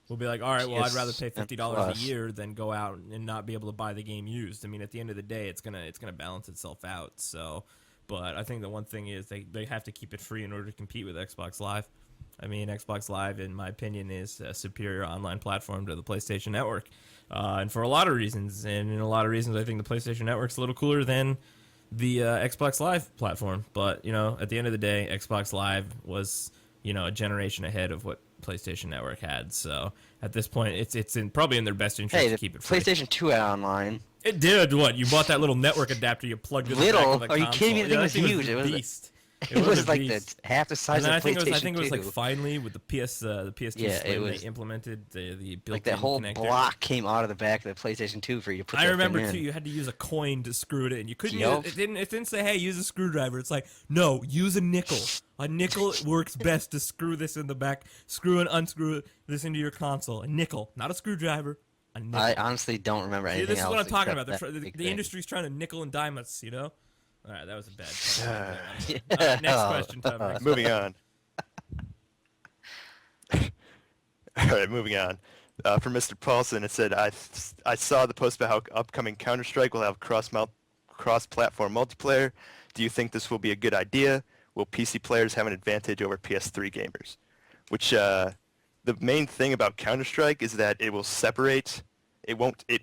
will be like, "All right, well, I'd rather pay $50 a year than go out and not be able to buy the game used." I mean, at the end of the day, it's gonna balance itself out. So, but I think the one thing is they have to keep it free in order to compete with Xbox Live. I mean, Xbox Live, in my opinion, is a superior online platform to the PlayStation Network, and for a lot of reasons. And in a lot of reasons, I think the PlayStation Network's a little cooler than the Xbox Live platform. But at the end of the day, Xbox Live was a generation ahead of what PlayStation Network had. So at this point, it's probably in their best interest to keep it free. PlayStation 2 had online. It did. What? You bought that little network adapter, you plugged it in the back of the Are you console. kidding me? The thing was that huge. a It was beast. It was a like beast. half the size And then of I think PlayStation I think it was 2. like finally with the PS2 Yeah, it Slim, was they implemented the built-in like that whole connector. block came out of the back of the PlayStation 2 for you to put I that remember thing too. in. You had to use a coin to screw it in. You couldn't. Yup. Use it didn't say, "Hey, use a screwdriver." It's like, no, use a nickel. A nickel works best to screw this in the back. Screw and unscrew this into your console. A nickel, not a screwdriver. A nickel. I honestly don't remember See, anything this is else. what I'm talking except about. that The big the thing. industry's trying to nickel and dime us. All right, that was a bad. Yeah. Next question, Tom. Next Moving on. All right, moving on. From Mr. Paulson, it said, I saw the post about how upcoming Counter-Strike will have cross-platform multiplayer. Do you think this will be a good idea? Will PC players have an advantage over PS3 gamers? Which the main thing about Counter-Strike is that it will separate. It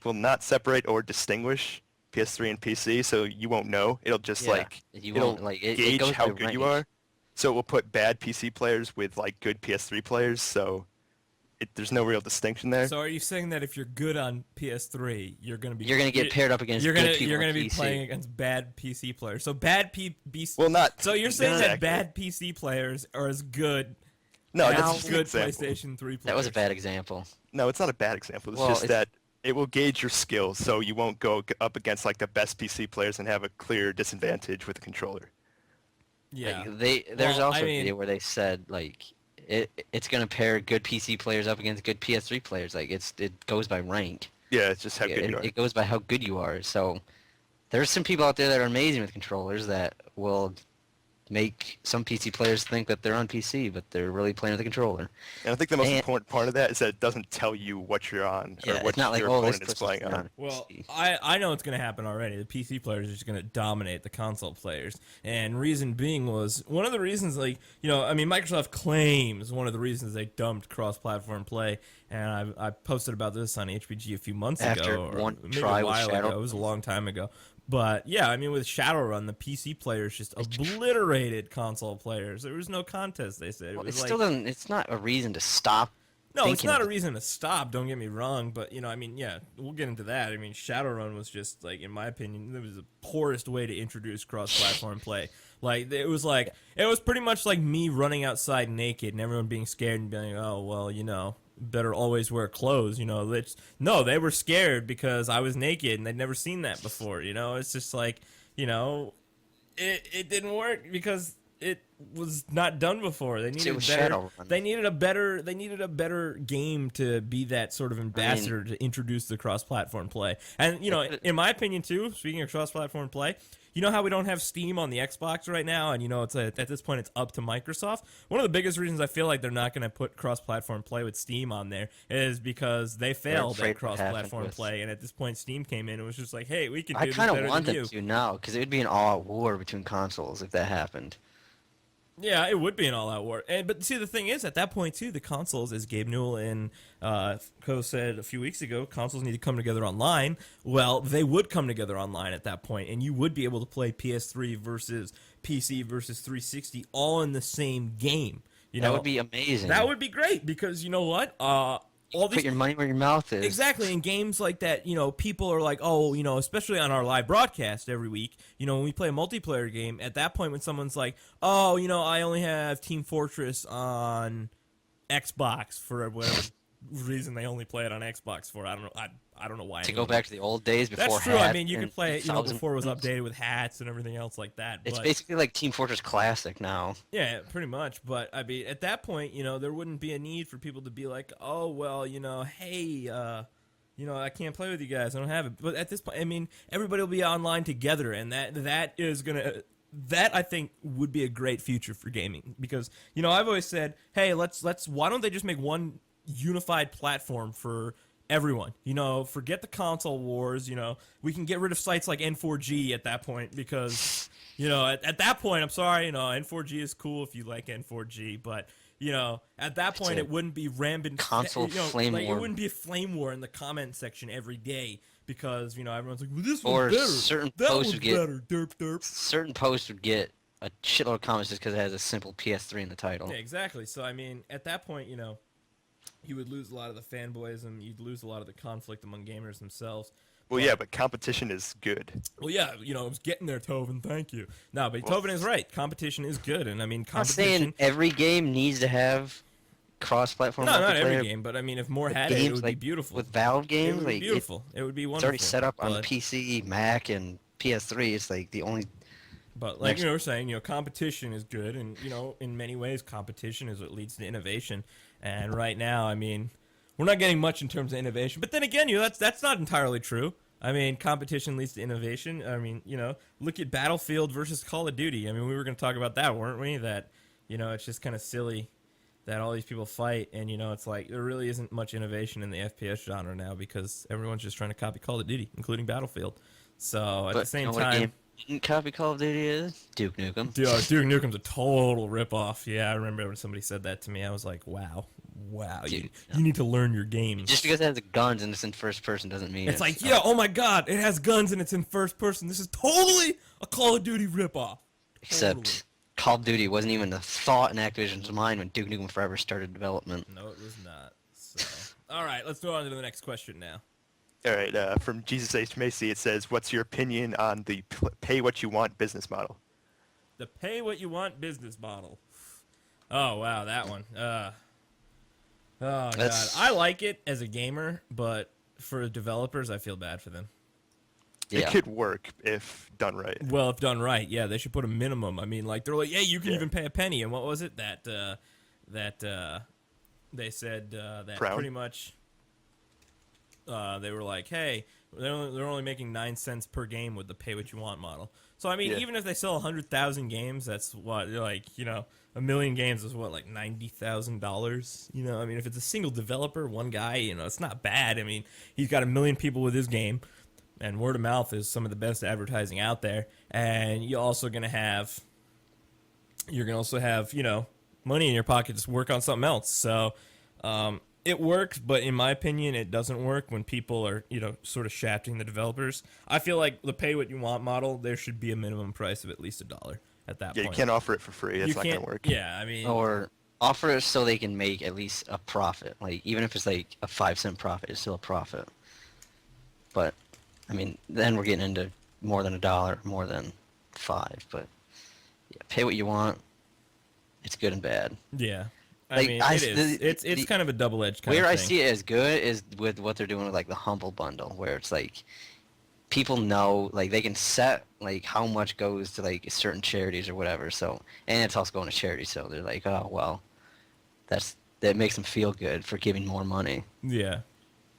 will not separate or distinguish PS3 and PC, so you won't know. It'll just it'll gauge goes how by good you rank. are. So it will put bad PC players with like good PS3 players. So there's no real distinction there. So are you saying that if you're good on PS3, you're gonna get paired up against you're good gonna people you're on gonna be PC. playing against bad PC players? So bad PC. Well, not. So you're saying that exactly. bad PC players are as good No, as that's just an good example. PlayStation 3 players? That was a bad example. No, it's not a bad example. It's Well, just that it will gauge your skills, so you won't go up against like the best PC players and have a clear disadvantage with the controller. Yeah. There's Well, also I a mean- video where they said like it's gonna pair good PC players up against good PS3 players. Like it goes by rank. Yeah, it's just how good you are. It goes by how good you are. So there's some people out there that are amazing with controllers that will make some PC players think that they're on PC, but they're really playing with a controller. And I think the most And- important part of that is that it doesn't tell you what you're on or Yeah, what it's not like your oh this opponent is person's playing on. Well, PC. I know it's going to happen already. The PC players are just going to dominate the console players. And reason being was, one of the reasons, Microsoft claims one of the reasons they dumped cross-platform play, and I posted about this on HBG a few months After ago. Or one maybe try a with while ago. Shadow. It was a long time ago. But, yeah, I mean, with Shadowrun, the PC players just obliterated console players. There was no contest, they said. It Well, was it like, still doesn't. It's not a reason to stop. no, it's thinking not a of- reason to stop, don't get me wrong, but, yeah, we'll get into that. I mean, Shadowrun was just, like, in my opinion, it was the poorest way to introduce cross-platform play. It was pretty much like me running outside naked and everyone being scared and being like, oh, well, better always wear clothes, No, they were scared because I was naked and they'd never seen that before, It's just like, it didn't work because it was not done before. They needed was better. Shadowrun. They needed a better. They needed a better game to be that sort of ambassador to introduce the cross-platform play. And in my opinion too, speaking of cross-platform play, you know how we don't have Steam on the Xbox right now, and it's at this point it's up to Microsoft. One of the biggest reasons I feel like they're not going to put cross-platform play with Steam on there is because they failed at cross-platform play, and at this point Steam came in and was just like, "Hey, we can do this better than you." I kind of want them to now because it would be an all-out war between consoles if that happened. Yeah, it would be an all-out war. But see, the thing is, at that point, too, the consoles, as Gabe Newell and Co said a few weeks ago, consoles need to come together online. Well, they would come together online at that point, and you would be able to play PS3 versus PC versus 360 all in the same game. That would be amazing. That would be great because you know what? Put your money where your mouth is. Exactly. In games like that, people are like, oh, especially on our live broadcast every week, when we play a multiplayer game, at that point when someone's like, oh, I only have Team Fortress on Xbox for whatever reason they only play it on Xbox for. I don't know. I don't know why. To go back to the old days before That's true. hats I mean, you could play it, before it was updated with hats and everything else like that. It's basically like Team Fortress Classic now. Yeah, pretty much. But I mean, at that point, there wouldn't be a need for people to be like, oh, well, hey, I can't play with you guys. I don't have it. But at this point, I mean, everybody will be online together, and that is gonna. That I think would be a great future for gaming because I've always said, hey, let's why don't they just make one unified platform for everyone? Forget the console wars. We can get rid of sites like N4G at that point because at that point, I'm sorry, N4G is cool if you like N4G, but at that point it wouldn't be rampant console flame war. It wouldn't be a flame war in the comment section every day because everyone's like, well, this one's or better. Certain that posts one's would get better. Derp derp. Certain posts would get a shitload of comments just because it has a simple PS3 in the title. Yeah, exactly. So I mean, at that point, you would lose a lot of the fanboyism. You'd lose a lot of the conflict among gamers themselves. Well, yeah, but competition is good. Well, yeah, it was getting there, Tovin. Thank you. No, but Tovin is right. Competition is good, and I mean, I'm not competition. saying every game needs to have cross-platform. No, not every multiplayer. game, but I mean, if more had it, it would be beautiful. With Valve It games, would be like beautiful. It would be it's wonderful. already set up on but- PC, Mac, and PS3. It's like the only. But like we're saying, competition is good, and in many ways, competition is what leads to innovation. And right now, I mean, we're not getting much in terms of innovation. But then again, that's not entirely true. I mean, competition leads to innovation. I mean, look at Battlefield versus Call of Duty. I mean, we were going to talk about that, weren't we? That it's just kind of silly that all these people fight, and it's like there really isn't much innovation in the FPS genre now because everyone's just trying to copy Call of Duty, including Battlefield. So at the same what time. game didn't copy Call of Duty is Duke Nukem. Dude, Duke Nukem's a total ripoff. Yeah, I remember when somebody said that to me. I was like, wow, Dude, you need to learn your games. Just because it has the guns and it's in first person doesn't mean It's like, yeah, oh my god, it has guns and it's in first person. This is totally a Call of Duty ripoff. Except Call of Duty wasn't even a thought in Activision's mind when Duke Nukem Forever started development. No, it was not. So, all right, let's go on to the next question now. All right, from Jesus H. Macy, it says, what's your opinion on the pay what you want business model? The pay what you want business model. Oh, wow, that one. Oh, God. I like it as a gamer, but for developers, I feel bad for them. Yeah. It could work if done right. Well, if done right, yeah, they should put a minimum. I mean, like, they're like, hey, you can even pay a penny. And what was it that they said that Crown? pretty much they were like, hey, they're only making 9 cents per game with the pay what you want model. So, I mean, even if they sell 100,000 games, that's what, like, a million games is what, like $90,000? I mean, if it's a single developer, one guy, it's not bad. I mean, he's got 1 million people with his game. And word of mouth is some of the best advertising out there. And you're also going to have, money in your pocket to work on something else. So it works, but in my opinion, it doesn't work when people are, sort of shafting the developers. I feel like the pay what you want model, there should be a minimum price of at least $1 at that point. Yeah, you can't offer it for free. That's not going to work. Yeah, I mean. Or offer it so they can make at least a profit. Like, even if it's like a 5-cent profit, it's still a profit. But, I mean, then we're getting into more than $1, more than 5. But, yeah, pay what you want. It's good and bad. Yeah. I Like, mean, it is. It's kind of a double-edged kind of Where thing. I see it as good is with what they're doing with, like, the Humble Bundle, where it's like, people know, like, they can set, like, how much goes to, like, certain charities or whatever. So, and it's also going to charity. So they're like, oh, well, that makes them feel good for giving more money. Yeah.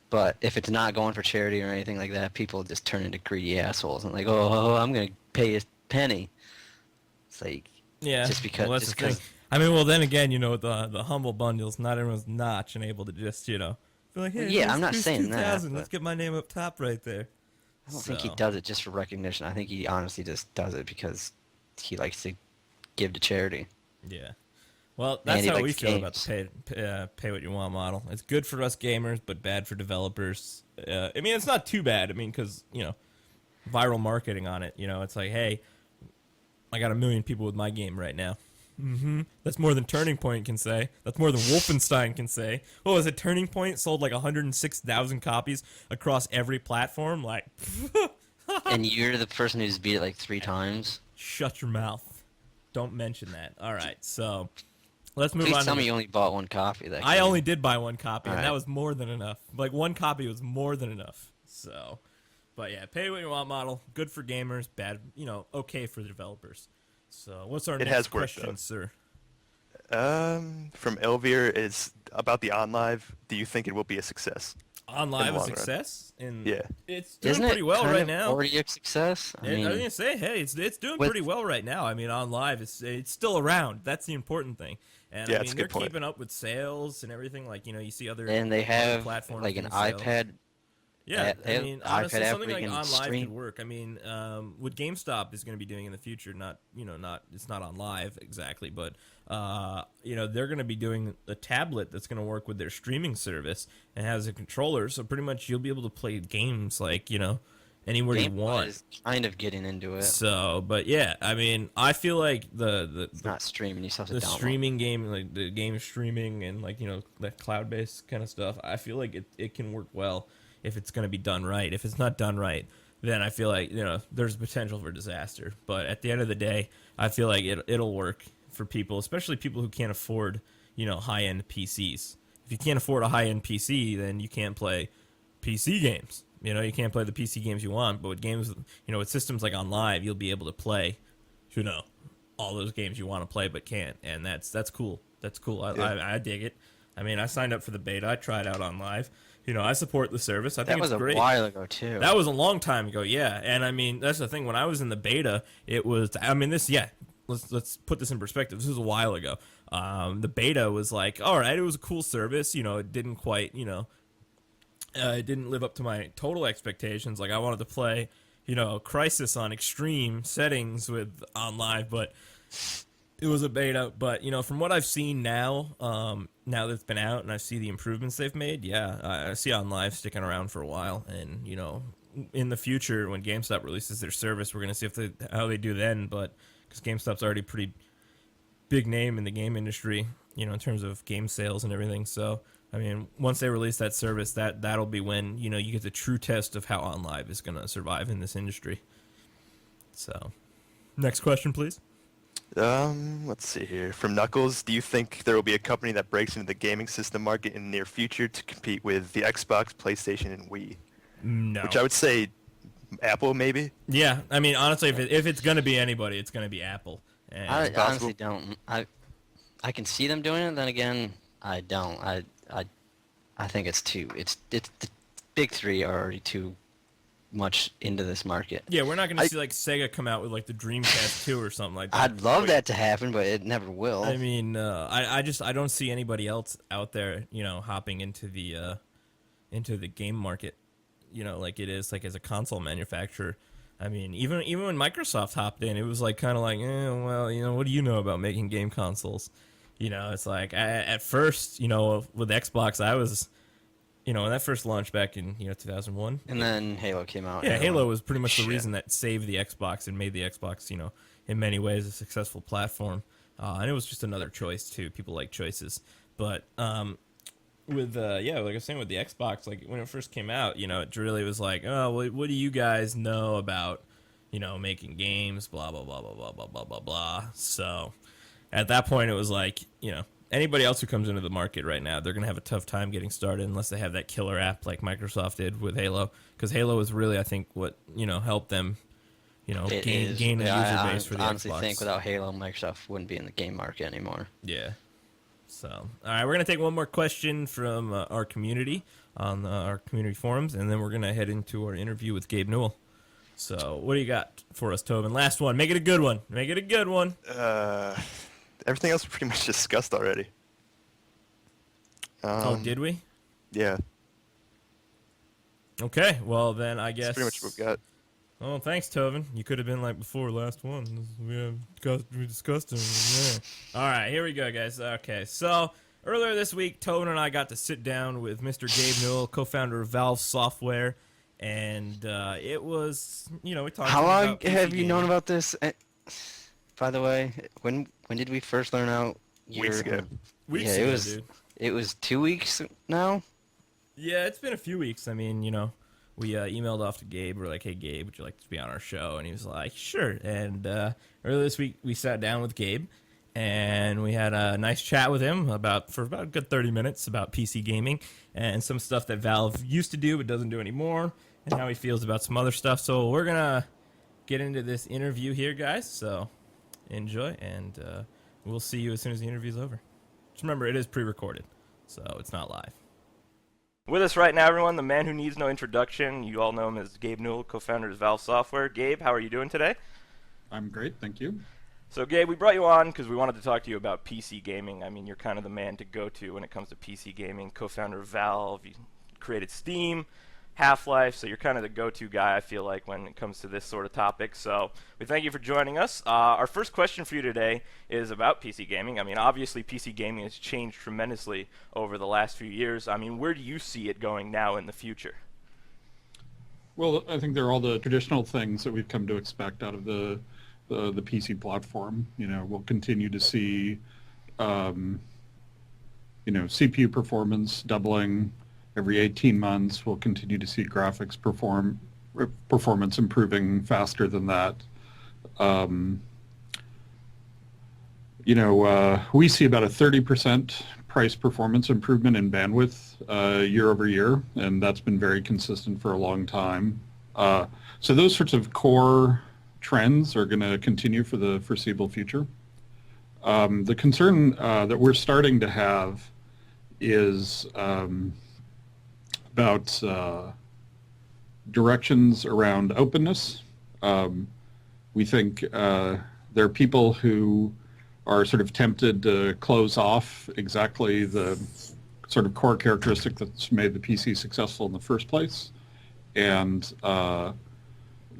But if it's not going for charity or anything like that, people just turn into greedy assholes and like, oh, I'm gonna pay a penny. It's like, Yeah. just because, Well, that's the thing. I mean, well, then again, the humble bundles, not everyone's notch and able to just, be like, hey, Yeah, I'm not here's saying that, 2,000. but- Let's get my name up top right there. I don't think he does it just for recognition. I think he honestly just does it because he likes to give to charity. Yeah. Well, that's he how we likes feel about games. the pay what you want model. It's good for us gamers, but bad for developers. I mean, it's not too bad. I mean, because, viral marketing on it. It's like, hey, I got 1 million people with my game right now. That's more than Turning Point can say. That's more than Wolfenstein can say. What was it? Turning Point sold like 106,000 copies across every platform. Like, And you're the person who's beat it like 3 times. shut your mouth. Don't mention that. All right, so let's move Please on. tell me you only bought 1 copy of that I game. only did buy 1 copy, and All that right. was more than enough. Like, 1 copy was more than enough. So, but yeah, pay what you want model. Good for gamers, bad, okay for the developers. So, what's our next has worked, question, though. sir? From Elvir is about the OnLive. Do you think it will be a success? On the live a long run. success? And Yeah. it's doing Isn't pretty it well kind right of now. already a success? I I was mean, gonna say, hey, it's doing with- pretty well right now. I mean, on live, it's still around. That's the important thing. And Yeah, I that's mean, a they're good point. keeping up with sales and everything. Like, you see other and they other have platforms like an doing sales. iPad. Yeah, they I have mean, iPad honestly, app something where like you can on live stream. could work. I mean, what GameStop is going to be doing in the future, it's not on live exactly, but they're going to be doing a tablet that's going to work with their streaming service and has a controller. So pretty much you'll be able to play games like anywhere you Game want. is kind of getting into it. So, but yeah, I mean, I feel like It's not streaming. You still have to the download. streaming game, like the game streaming and like that cloud-based kind of stuff, I feel like it can work well if it's going to be done right. If it's not done right, then I feel like there's potential for disaster. But at the end of the day, I feel like it'll work for people, especially people who can't afford high-end PCs. If you can't afford a high-end PC, then you can't play PC games. You can't play the PC games you want. But with games, with systems like on live, you'll be able to play, all those games you want to play but can't, and that's cool. That's cool. I dig it. I mean, I signed up for the beta. I tried out on live. I support the service. I think That was it's a great. while ago too. That was a long time ago, yeah. And I mean, that's the thing. When I was in the beta, it was. I mean, let's put this in perspective. This was a while ago. The beta was like, all right, it was a cool service. It didn't quite, it didn't live up to my total expectations. Like I wanted to play, Crisis on extreme settings with on live, but it was a beta. But from what I've seen now, now that it's been out and I see the improvements they've made, yeah, I see on live sticking around for a while. And in the future when GameStop releases their service, we're gonna see how they do then. But because GameStop's already pretty big name in the game industry, in terms of game sales and everything. So I mean, once they release that service, that'll be when you get the true test of how OnLive is gonna survive in this industry. So, next question, please. Let's see here. From Knuckles, do you think there will be a company that breaks into the gaming system market in the near future to compete with the Xbox, PlayStation, and Wii? No. Which I would say Apple, maybe. Yeah, I mean, honestly, if it's gonna be anybody, it's gonna be Apple. And I possible. honestly don't. I can see them doing it. Then again, I don't. I think it's the big 3 are already too much into this market. yeah, we're not gonna see like Sega come out with like the Dreamcast 2 or something like that. I'd love that to happen, but it never will. I mean, I don't see anybody else out there, hopping into the game market, like it is like as a console manufacturer. I mean, even when Microsoft hopped in, it was like kind of like, well, what do you know about making game consoles? It's like at first, with Xbox, I was, when that first launched back in 2001. And then Halo came out. Yeah, Halo was pretty much the Shit. reason that saved the Xbox and made the Xbox, in many ways a successful platform. And it was just another choice too. People like choices, but with like I was saying with the Xbox, like when it first came out, it really was like, oh, what do you guys know about, making games, blah blah blah blah blah blah blah blah blah. So at that point, it was like, anybody else who comes into the market right now, they're going to have a tough time getting started unless they have that killer app like Microsoft did with Halo. Because Halo is really, I think, what helped them, It is. gain a Yeah, user I base for the honestly Xbox. think without Halo, Microsoft wouldn't be in the game market anymore. Yeah. So, all right, we're going to take one more question from our community on our community forums, and then we're going to head into our interview with Gabe Newell. So, what do you got for us, Tobin? Last one. Make it a good one. Make it a good one. Everything else we pretty much discussed already. Did we? Yeah, Okay, well, then I guess... that's pretty much what we got. Oh, thanks, Tovin. You could have been like before, last one. We discussed it. Yeah. All right, here we go, guys. Okay, so earlier this week, Tovin and I got to sit down with Mr. Gabe Newell, co-founder of Valve Software, and it was, we talked How long about PC have you known gaming. about this? By the way, when did we first learn out? Weeks ago. Weeks yeah, ago, it was. dude. It was 2 weeks now. Yeah, it's been a few weeks. I mean, we emailed off to Gabe. We're like, hey, Gabe, would you like to be on our show? And he was like, sure. And earlier this week, we sat down with Gabe, and we had a nice chat with him for about a good 30 minutes about PC gaming and some stuff that Valve used to do but doesn't do anymore, and how he feels about some other stuff. So we're going to get into this interview here, guys. So enjoy, and we'll see you as soon as the interview's over. Just remember, it is pre-recorded, so it's not live. With us right now, everyone, the man who needs no introduction. You all know him as Gabe Newell, co-founder of Valve Software. Gabe, how are you doing today? I'm great, thank you. So, Gabe, we brought you on because we wanted to talk to you about PC gaming. I mean, you're kind of the man to go to when it comes to PC gaming. Co-founder of Valve, you created Steam, Half-Life, so you're kind of the go-to guy, I feel like, when it comes to this sort of topic. So we thank you for joining us. Our first question for you today is about PC gaming. I mean, obviously, PC gaming has changed tremendously over the last few years. I mean, where do you see it going now in the future? Well, I think there are all the traditional things that we've come to expect out of the PC platform. We'll continue to see, CPU performance doubling every 18 months. We'll continue to see graphics performance improving faster than that. We see about a 30% price performance improvement in bandwidth year over year, and that's been very consistent for a long time. So those sorts of core trends are going to continue for the foreseeable future. The concern that we're starting to have is about directions around openness. We think there are people who are sort of tempted to close off exactly the sort of core characteristic that's made the PC successful in the first place. And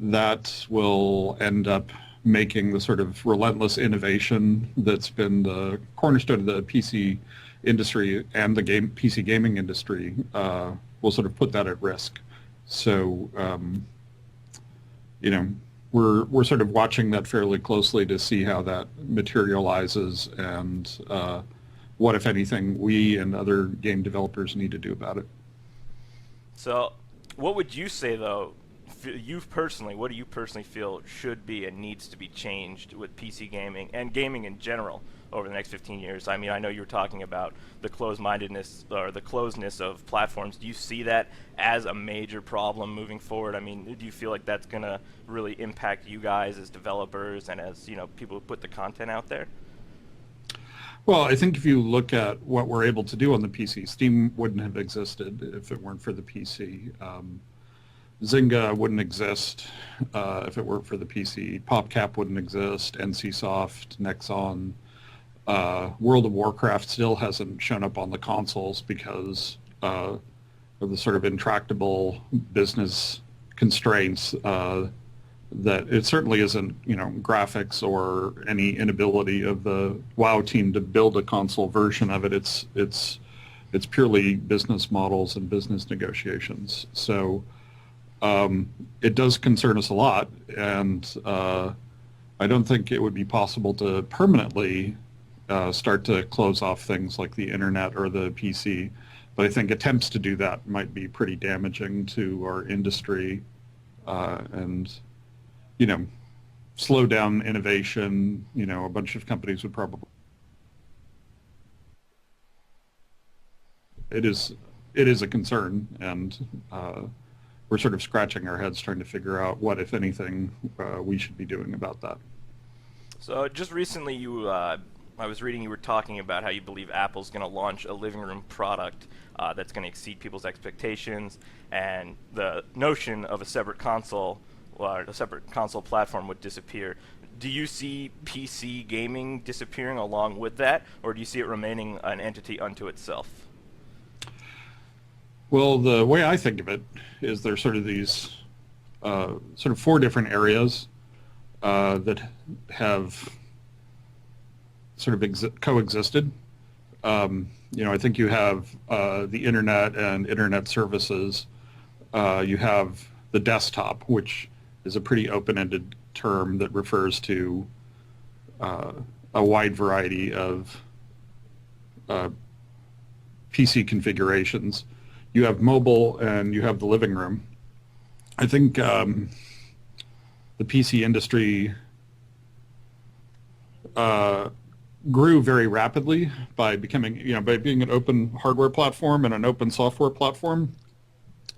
that will end up making the sort of relentless innovation that's been the cornerstone of the PC industry and the PC gaming industry will sort of put that at risk. So, we're sort of watching that fairly closely to see how that materializes and what, if anything, we and other game developers need to do about it. So, what would you say, though, what do you personally feel should be and needs to be changed with PC gaming and gaming in general over the next 15 years? I mean, I know you were talking about the closed-mindedness or the closedness of platforms. Do you see that as a major problem moving forward? I mean, do you feel like that's going to really impact you guys as developers and as, people who put the content out there? Well, I think if you look at what we're able to do on the PC, Steam wouldn't have existed if it weren't for the PC. Zynga wouldn't exist if it weren't for the PC. PopCap wouldn't exist. NCSoft, Nexon. World of Warcraft still hasn't shown up on the consoles because of the sort of intractable business constraints that it certainly isn't, graphics or any inability of the WoW team to build a console version of it. It's purely business models and business negotiations. So it does concern us a lot, and I don't think it would be possible to permanently start to close off things like the internet or the PC. But I think attempts to do that might be pretty damaging to our industry and, slow down innovation. A bunch of companies would probably... it is a concern, and we're sort of scratching our heads trying to figure out what, if anything, we should be doing about that. So just recently, I was reading you were talking about how you believe Apple's going to launch a living room product that's going to exceed people's expectations, and the notion of a separate console or a separate console platform would disappear. Do you see PC gaming disappearing along with that, or do you see it remaining an entity unto itself? Well, the way I think of it is there's sort of these sort of four different areas that have sort of coexisted. I think you have the internet and internet services. You have the desktop, which is a pretty open-ended term that refers to a wide variety of PC configurations. You have mobile, and you have the living room. I think the PC industry grew very rapidly by by being an open hardware platform and an open software platform.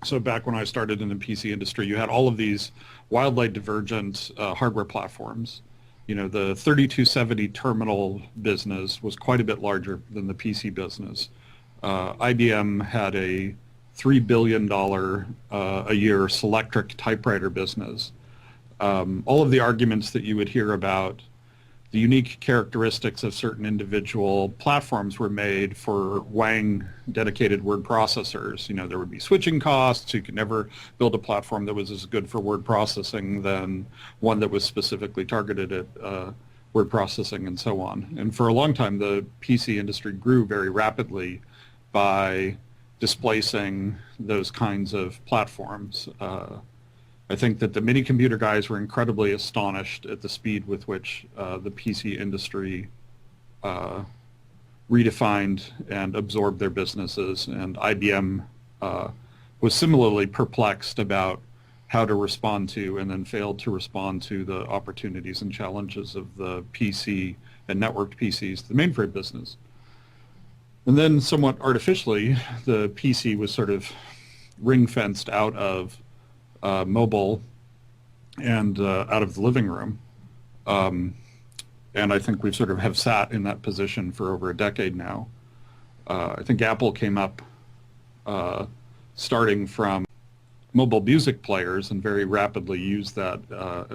So back when I started in the PC industry, you had all of these wildly divergent hardware platforms. The 3270 terminal business was quite a bit larger than the PC business. IBM had a $3 billion a year Selectric typewriter business. All of the arguments that you would hear about the unique characteristics of certain individual platforms were made for Wang dedicated word processors. There would be switching costs. You could never build a platform that was as good for word processing than one that was specifically targeted at word processing and so on. And for a long time, the PC industry grew very rapidly by displacing those kinds of platforms. I think that the mini computer guys were incredibly astonished at the speed with which the PC industry redefined and absorbed their businesses, and IBM was similarly perplexed about how to respond to, and then failed to respond to, the opportunities and challenges of the PC and networked PCs, the mainframe business. And then somewhat artificially, the PC was sort of ring-fenced out of mobile and out of the living room. And I think we sort of have sat in that position for over a decade now. I think Apple came up starting from mobile music players and very rapidly used that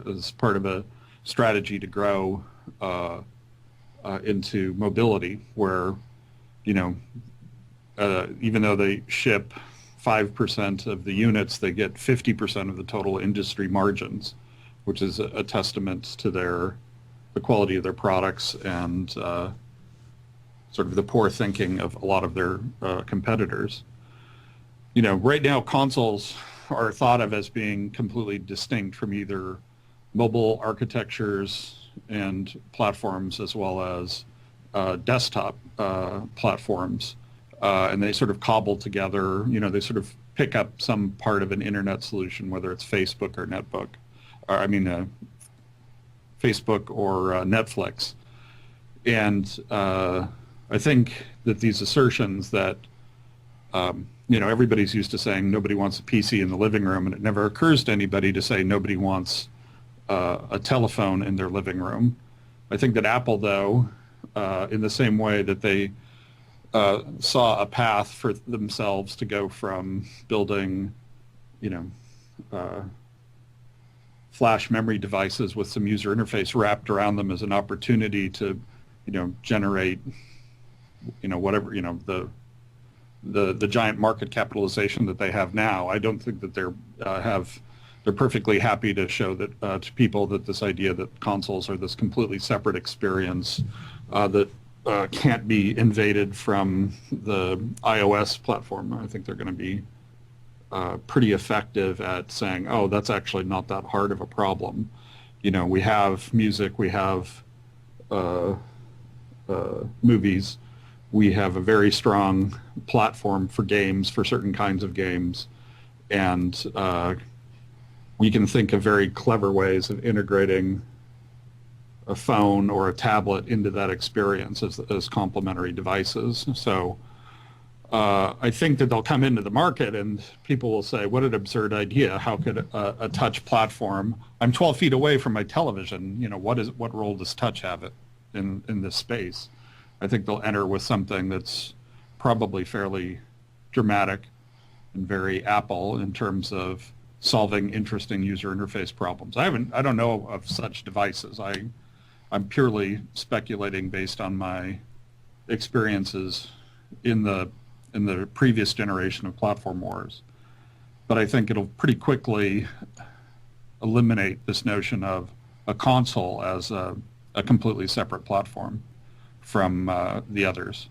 as part of a strategy to grow into mobility, where, even though they ship 5% of the units, they get 50% of the total industry margins, which is a testament to the quality of their products and sort of the poor thinking of a lot of their competitors. Right now consoles are thought of as being completely distinct from either mobile architectures and platforms as well as desktop platforms. And they sort of cobble together, they sort of pick up some part of an internet solution, whether it's Facebook or Facebook or Netflix. And I think that these assertions that, everybody's used to saying nobody wants a PC in the living room, and it never occurs to anybody to say nobody wants a telephone in their living room. I think that Apple, though, in the same way that they saw a path for themselves to go from building, flash memory devices with some user interface wrapped around them as an opportunity to, generate, whatever, the giant market capitalization that they have now. I don't think that they're perfectly happy to show that to people that this idea that consoles are this completely separate experience that can't be invaded from the iOS platform. I think they're going to be pretty effective at saying, oh, that's actually not that hard of a problem. We have music, we have movies, we have a very strong platform for games, for certain kinds of games, and we can think of very clever ways of integrating a phone or a tablet into that experience as complementary devices. So I think that they'll come into the market and people will say, what an absurd idea. How could a touch platform, I'm 12 feet away from my television, what role does touch have in this space? I think they'll enter with something that's probably fairly dramatic and very Apple in terms of solving interesting user interface problems. I don't know of such devices. I'm purely speculating based on my experiences in the previous generation of platform wars. But I think it'll pretty quickly eliminate this notion of a console as a completely separate platform from the others.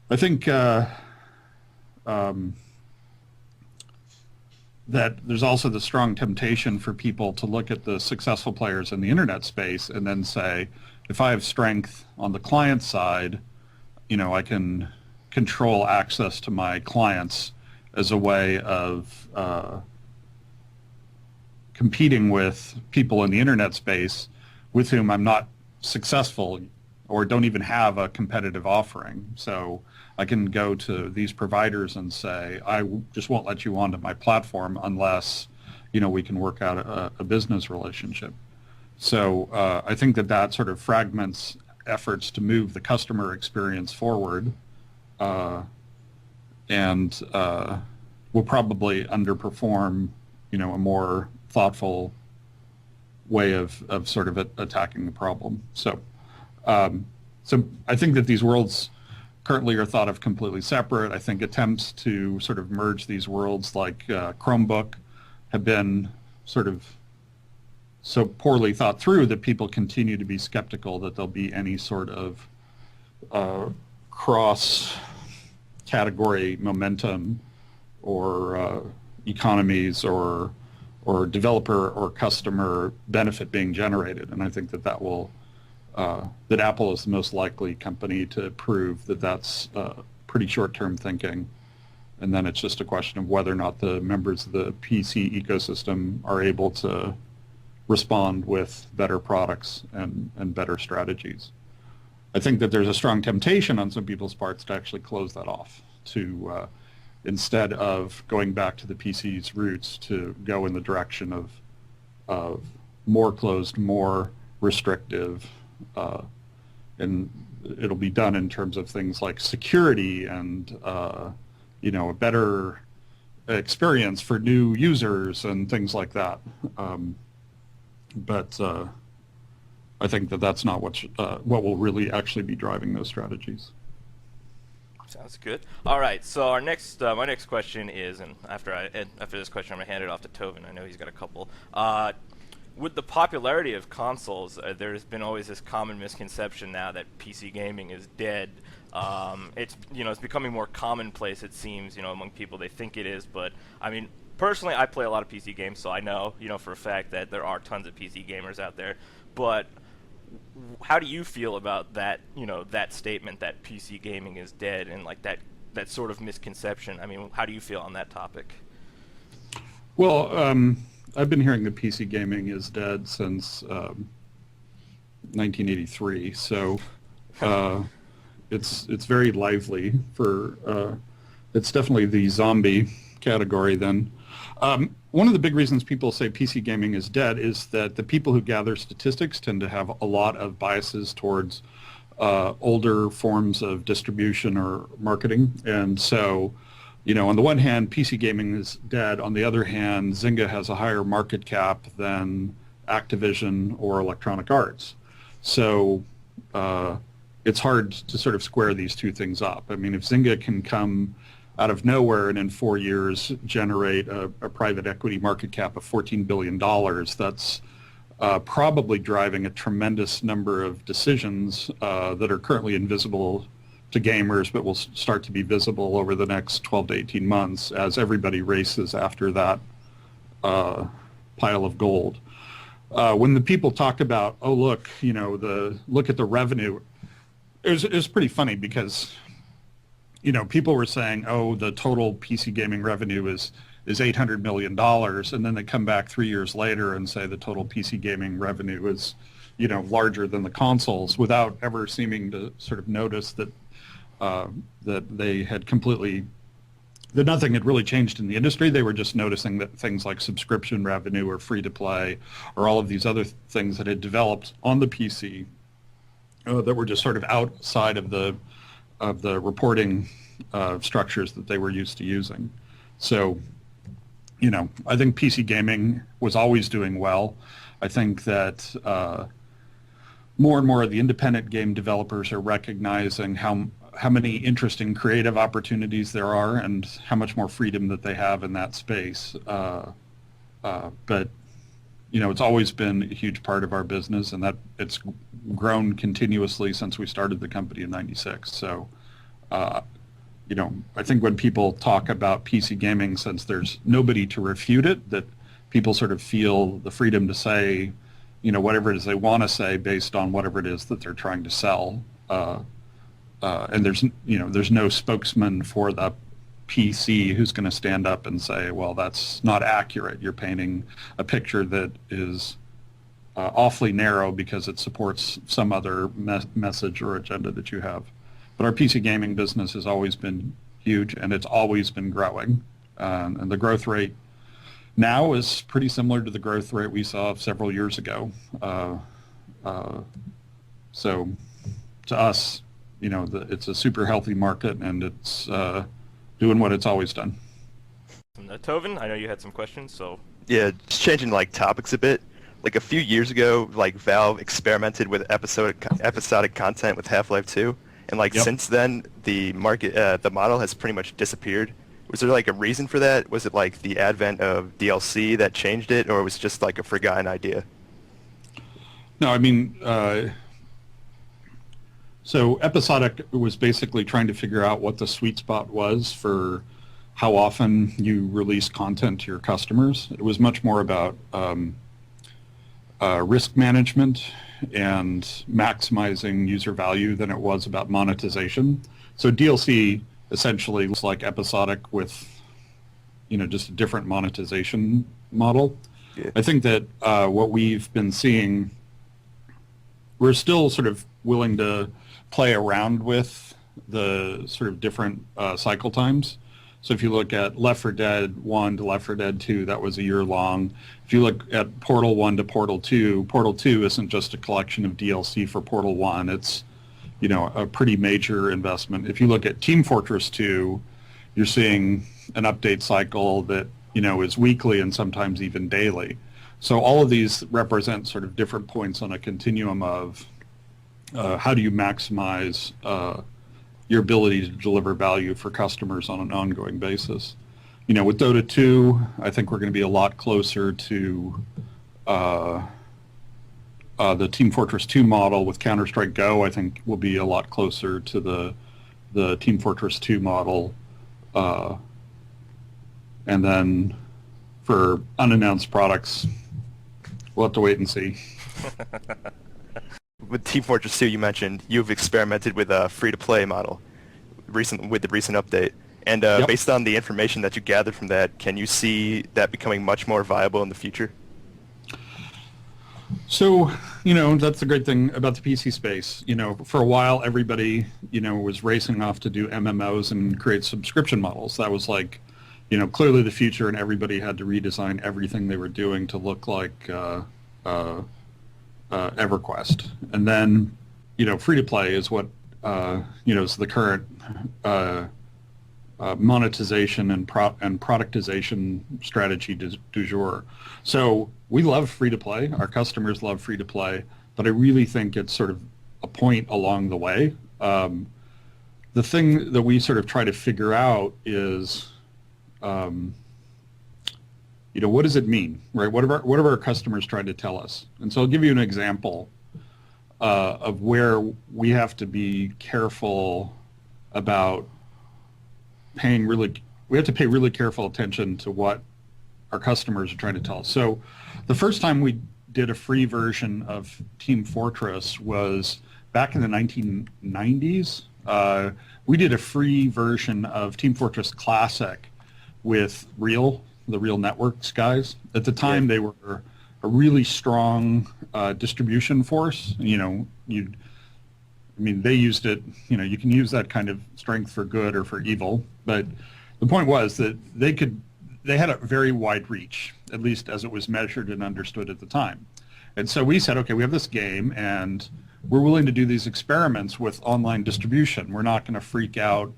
I think that there's also the strong temptation for people to look at the successful players in the internet space and then say, if I have strength on the client side, I can control access to my clients as a way of competing with people in the internet space with whom I'm not successful or don't even have a competitive offering. So I can go to these providers and say, I just won't let you onto my platform unless, we can work out a business relationship. So I think that sort of fragments efforts to move the customer experience forward and will probably underperform, a more thoughtful way of sort of attacking the problem. So I think that these worlds currently are thought of completely separate. I think attempts to sort of merge these worlds like Chromebook have been sort of so poorly thought through that people continue to be skeptical that there'll be any sort of cross-category momentum or economies or developer or customer benefit being generated. And I think that will that Apple is the most likely company to prove that that's pretty short-term thinking. And then it's just a question of whether or not the members of the PC ecosystem are able to respond with better products and better strategies. I think that there's a strong temptation on some people's parts to actually close that off, to instead of going back to the PC's roots, to go in the direction of more closed, more restrictive, and it'll be done in terms of things like security and a better experience for new users and things like that. But I think that's not what will really actually be driving those strategies. Sounds good. All right, so our next, my next question is, and after this question, I'm gonna hand it off to Tovin. I know he's got a couple. With the popularity of consoles, there's been always this common misconception now that PC gaming is dead. It's becoming more commonplace, it seems, among people. They think it is, but I mean, personally, I play a lot of PC games, so I know, for a fact that there are tons of PC gamers out there. But how do you feel about that, that statement that PC gaming is dead and like that sort of misconception? I mean, how do you feel on that topic? Well, I've been hearing that PC gaming is dead since 1983, so it's very lively. It's definitely the zombie category then. One of the big reasons people say PC gaming is dead is that the people who gather statistics tend to have a lot of biases towards older forms of distribution or marketing. And so, on the one hand, PC gaming is dead. On the other hand, Zynga has a higher market cap than Activision or Electronic Arts. So it's hard to sort of square these two things up. I mean, if Zynga can come out of nowhere and in 4 years generate a private equity market cap of $14 billion, that's probably driving a tremendous number of decisions that are currently invisible to gamers, but will start to be visible over the next 12 to 18 months as everybody races after that pile of gold. When the people talk about, oh, look, look at the revenue, it was pretty funny because people were saying, oh, the total PC gaming revenue is $800 million, and then they come back 3 years later and say the total PC gaming revenue is, larger than the consoles, without ever seeming to sort of notice that that they had completely, that nothing had really changed in the industry. They were just noticing that things like subscription revenue or free to play or all of these other things that had developed on the PC that were just sort of outside of the reporting structures that they were used to using. So, I think PC gaming was always doing well. I think that more and more of the independent game developers are recognizing how many interesting creative opportunities there are and how much more freedom that they have in that space. But it's always been a huge part of our business, and that it's grown continuously since we started the company in '96. So, I think when people talk about PC gaming, since there's nobody to refute it, that people sort of feel the freedom to say, whatever it is they want to say based on whatever it is that they're trying to sell. And there's no spokesman for the PC who's going to stand up and say, well, that's not accurate. You're painting a picture that is awfully narrow because it supports some other message or agenda that you have. But our PC gaming business has always been huge, and it's always been growing. And the growth rate now is pretty similar to the growth rate we saw several years ago. So to us, it's a super healthy market, and it's doing what it's always done. Tovin, I know you had some questions, so... Yeah, just changing topics a bit. Like a few years ago, Valve experimented with episodic content with Half-Life 2, and Yep. Since then, the model has pretty much disappeared. Was there a reason for that? Was it the advent of DLC that changed it, or was it just a forgotten idea? No, I mean, so episodic was basically trying to figure out what the sweet spot was for how often you release content to your customers. It was much more about risk management and maximizing user value than it was about monetization. So DLC essentially looks like episodic with, just a different monetization model. Yeah. I think that what we've been seeing, we're still sort of willing to play around with the sort of different cycle times. So if you look at Left 4 Dead 1 to Left 4 Dead 2, that was a year long. If you look at Portal 1 to Portal 2 isn't just a collection of DLC for Portal 1. It's, a pretty major investment. If you look at Team Fortress 2, you're seeing an update cycle that, is weekly and sometimes even daily. So all of these represent sort of different points on a continuum of how do you maximize your ability to deliver value for customers on an ongoing basis. With Dota 2, I think we're going to be a lot closer to the Team Fortress 2 model. With Counter-Strike Go, I think we'll be a lot closer to the Team Fortress 2 model. And then for unannounced products, we'll have to wait and see. With Team Fortress 2, you mentioned you've experimented with a free-to-play model with the recent update. And Yep. Based on the information that you gathered from that, can you see that becoming much more viable in the future? So, that's the great thing about the PC space. For a while, everybody, was racing off to do MMOs and create subscription models. That was clearly the future, and everybody had to redesign everything they were doing to look like EverQuest. And then, free-to-play is what, is the current monetization and productization strategy du jour. So we love free-to-play. Our customers love free-to-play, but I really think it's sort of a point along the way. The thing that we sort of try to figure out is, what does it mean, right? What are our customers trying to tell us? And so I'll give you an example of where we have to be careful about we have to pay really careful attention to what our customers are trying to tell us. So the first time we did a free version of Team Fortress was back in the 1990s. We did a free version of Team Fortress Classic with the Real Networks guys. At the time, They were a really strong distribution force. I mean, they used it, you can use that kind of strength for good or for evil, but the point was that they had a very wide reach, at least as it was measured and understood at the time. And so we said, okay, we have this game and we're willing to do these experiments with online distribution. We're not going to freak out,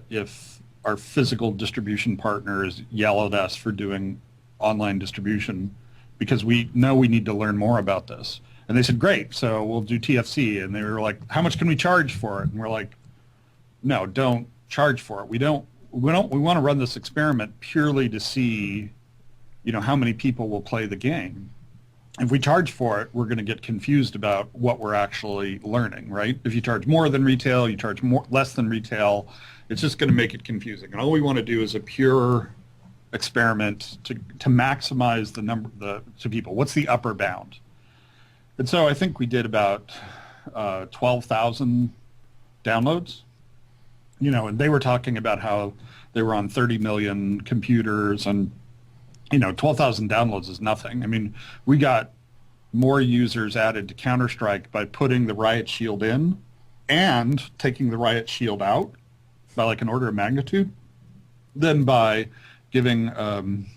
if our physical distribution partners yell at us for doing online distribution, because we know we need to learn more about this. And they said, great, so we'll do TFC. And they were like, how much can we charge for it? And we're like, no, don't charge for it. We want to run this experiment purely to see, how many people will play the game. If we charge for it, we're going to get confused about what we're actually learning, right? If you charge more than retail, you charge less than retail, it's just going to make it confusing. And all we want to do is a pure experiment to maximize the number to people. What's the upper bound? And so I think we did about 12,000 downloads, and they were talking about how they were on 30 million computers, and 12,000 downloads is nothing. I mean, we got more users added to Counter-Strike by putting the Riot Shield in and taking the Riot Shield out by like an order of magnitude than by giving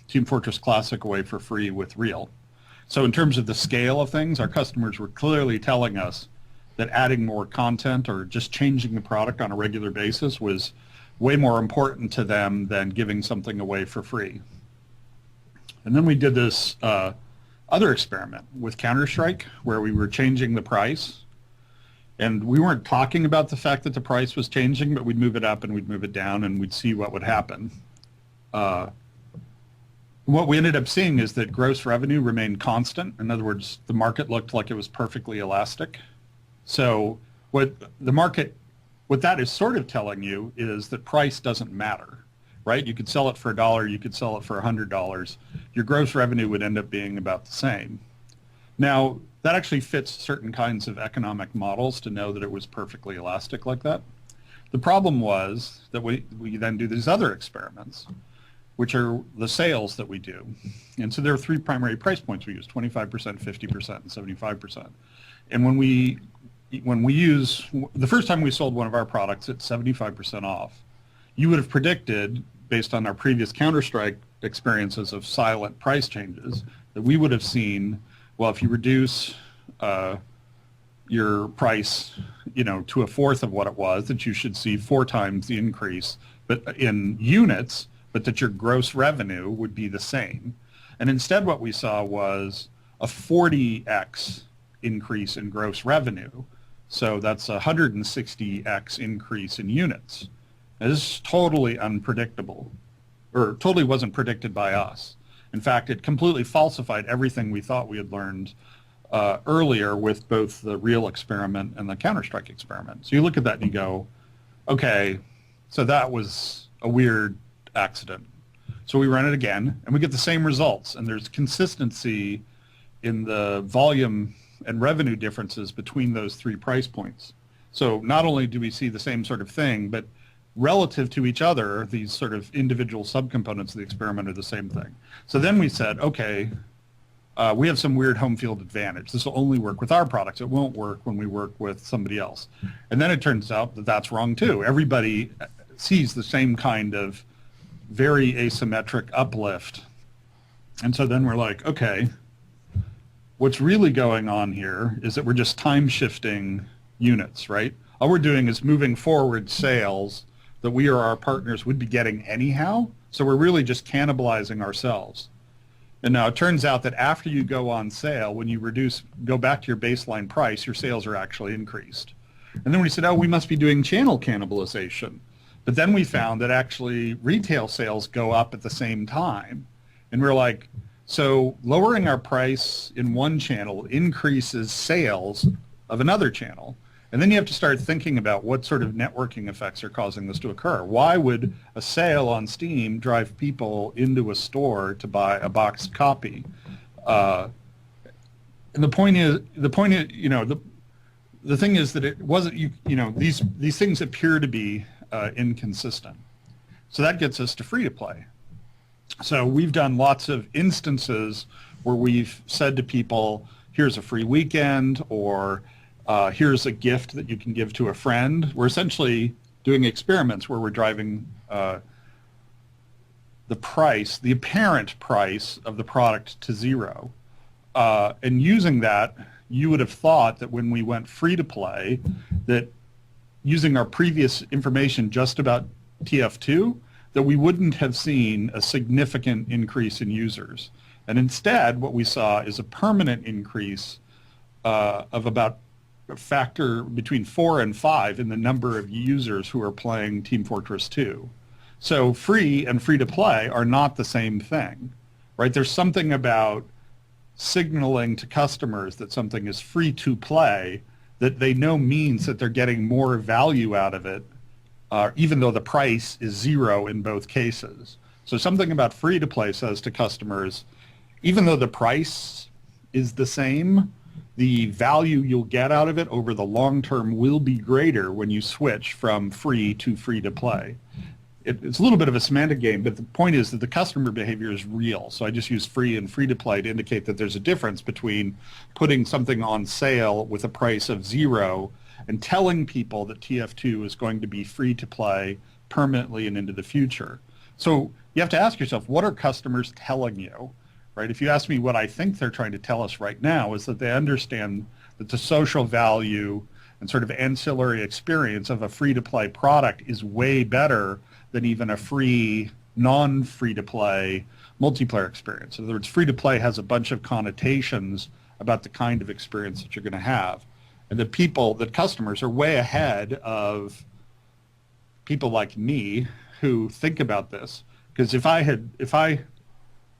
Team Fortress Classic away for free with Real. So in terms of the scale of things, our customers were clearly telling us that adding more content or just changing the product on a regular basis was way more important to them than giving something away for free. And then we did this other experiment with Counter-Strike where we were changing the price. And we weren't talking about the fact that the price was changing, but we'd move it up and we'd move it down and we'd see what would happen. What we ended up seeing is that gross revenue remained constant. In other words, the market looked like it was perfectly elastic. So what that is sort of telling you is that price doesn't matter, right? You could sell it for $1, you could sell it for $100. Your gross revenue would end up being about the same. Now, that actually fits certain kinds of economic models to know that it was perfectly elastic like that. The problem was that we then do these other experiments, which are the sales that we do. And so there are three primary price points we use, 25%, 50%, and 75%. And when we use, the first time we sold one of our products at 75% off, you would have predicted, based on our previous Counter-Strike experiences of silent price changes, that we would have seen, well, if you reduce your price, to a fourth of what it was, that you should see 4 times the increase, but in units, but that your gross revenue would be the same. And instead what we saw was a 40x increase in gross revenue. So that's a 160x increase in units. Now, this is totally unpredictable, or totally wasn't predicted by us. In fact, it completely falsified everything we thought we had learned earlier with both the Real experiment and the Counter-Strike experiment. So you look at that and you go, okay, so that was a weird accident. So we run it again and we get the same results, and there's consistency in the volume and revenue differences between those 3 price points. So not only do we see the same sort of thing, but relative to each other, these sort of individual subcomponents of the experiment are the same thing. So then we said, okay, we have some weird home field advantage. This will only work with our products. It won't work when we work with somebody else. And then it turns out that that's wrong too. Everybody sees the same kind of very asymmetric uplift. And so then we're like, okay, what's really going on here is that we're just time shifting units, right? All we're doing is moving forward sales that we or our partners would be getting anyhow. So we're really just cannibalizing ourselves. And now it turns out that after you go on sale, when you go back to your baseline price, your sales are actually increased. And then we said, oh, we must be doing channel cannibalization. But then we found that actually retail sales go up at the same time. And we're like, so lowering our price in one channel increases sales of another channel. And then you have to start thinking about what sort of networking effects are causing this to occur. Why would a sale on Steam drive people into a store to buy a boxed copy? And the point is, the thing is that it wasn't, these things appear to be inconsistent. So that gets us to free to play. So we've done lots of instances where we've said to people, here's a free weekend, or Here's a gift that you can give to a friend. We're essentially doing experiments where we're driving the apparent price of the product to zero. And using that, you would have thought that when we went free to play, that using our previous information just about TF2, that we wouldn't have seen a significant increase in users. And instead, what we saw is a permanent increase of about a factor between 4 and 5 in the number of users who are playing Team Fortress 2. So free and free to play are not the same thing, right? There's something about signaling to customers that something is free to play that they know means that they're getting more value out of it, even though the price is zero in both cases. So something about free to play says to customers, even though the price is the same, the value you'll get out of it over the long term will be greater when you switch from free to play. It's a little bit of a semantic game, but the point is that the customer behavior is real. So I just use free and free to play to indicate that there's a difference between putting something on sale with a price of zero and telling people that TF2 is going to be free to play permanently and into the future. So you have to ask yourself, what are customers telling you, right? If you ask me what I think they're trying to tell us right now is that they understand that the social value and sort of ancillary experience of a free to play product is way better than even a free, non-free-to-play multiplayer experience. In other words, free-to-play has a bunch of connotations about the kind of experience that you're going to have. And that customers are way ahead of people like me who think about this. Because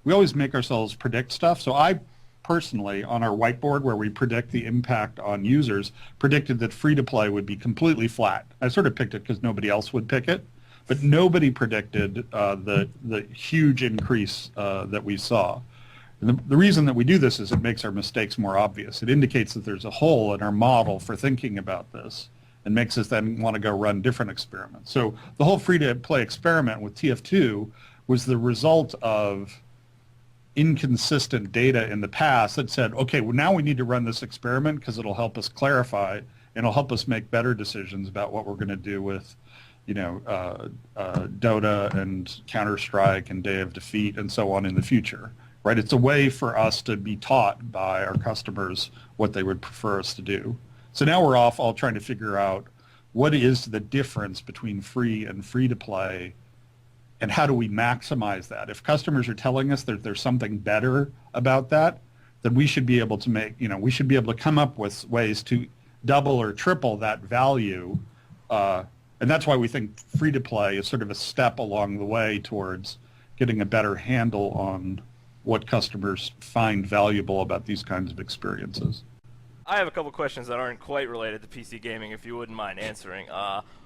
we always make ourselves predict stuff. So I personally, on our whiteboard where we predict the impact on users, predicted that free-to-play would be completely flat. I sort of picked it because nobody else would pick it. But nobody predicted the huge increase that we saw. And the reason that we do this is it makes our mistakes more obvious. It indicates that there's a hole in our model for thinking about this and makes us then want to go run different experiments. So the whole free-to-play experiment with TF2 was the result of inconsistent data in the past that said, okay, well, now we need to run this experiment because it'll help us clarify and it'll help us make better decisions about what we're going to do with Dota and Counter-Strike and Day of Defeat and so on in the future, right? It's a way for us to be taught by our customers what they would prefer us to do. So now we're off all trying to figure out what is the difference between free and free to play and how do we maximize that? If customers are telling us that there's something better about that, then we should be able to we should be able to come up with ways to double or triple that value. And that's why we think free-to-play is sort of a step along the way towards getting a better handle on what customers find valuable about these kinds of experiences. I have a couple questions that aren't quite related to PC gaming, if you wouldn't mind answering.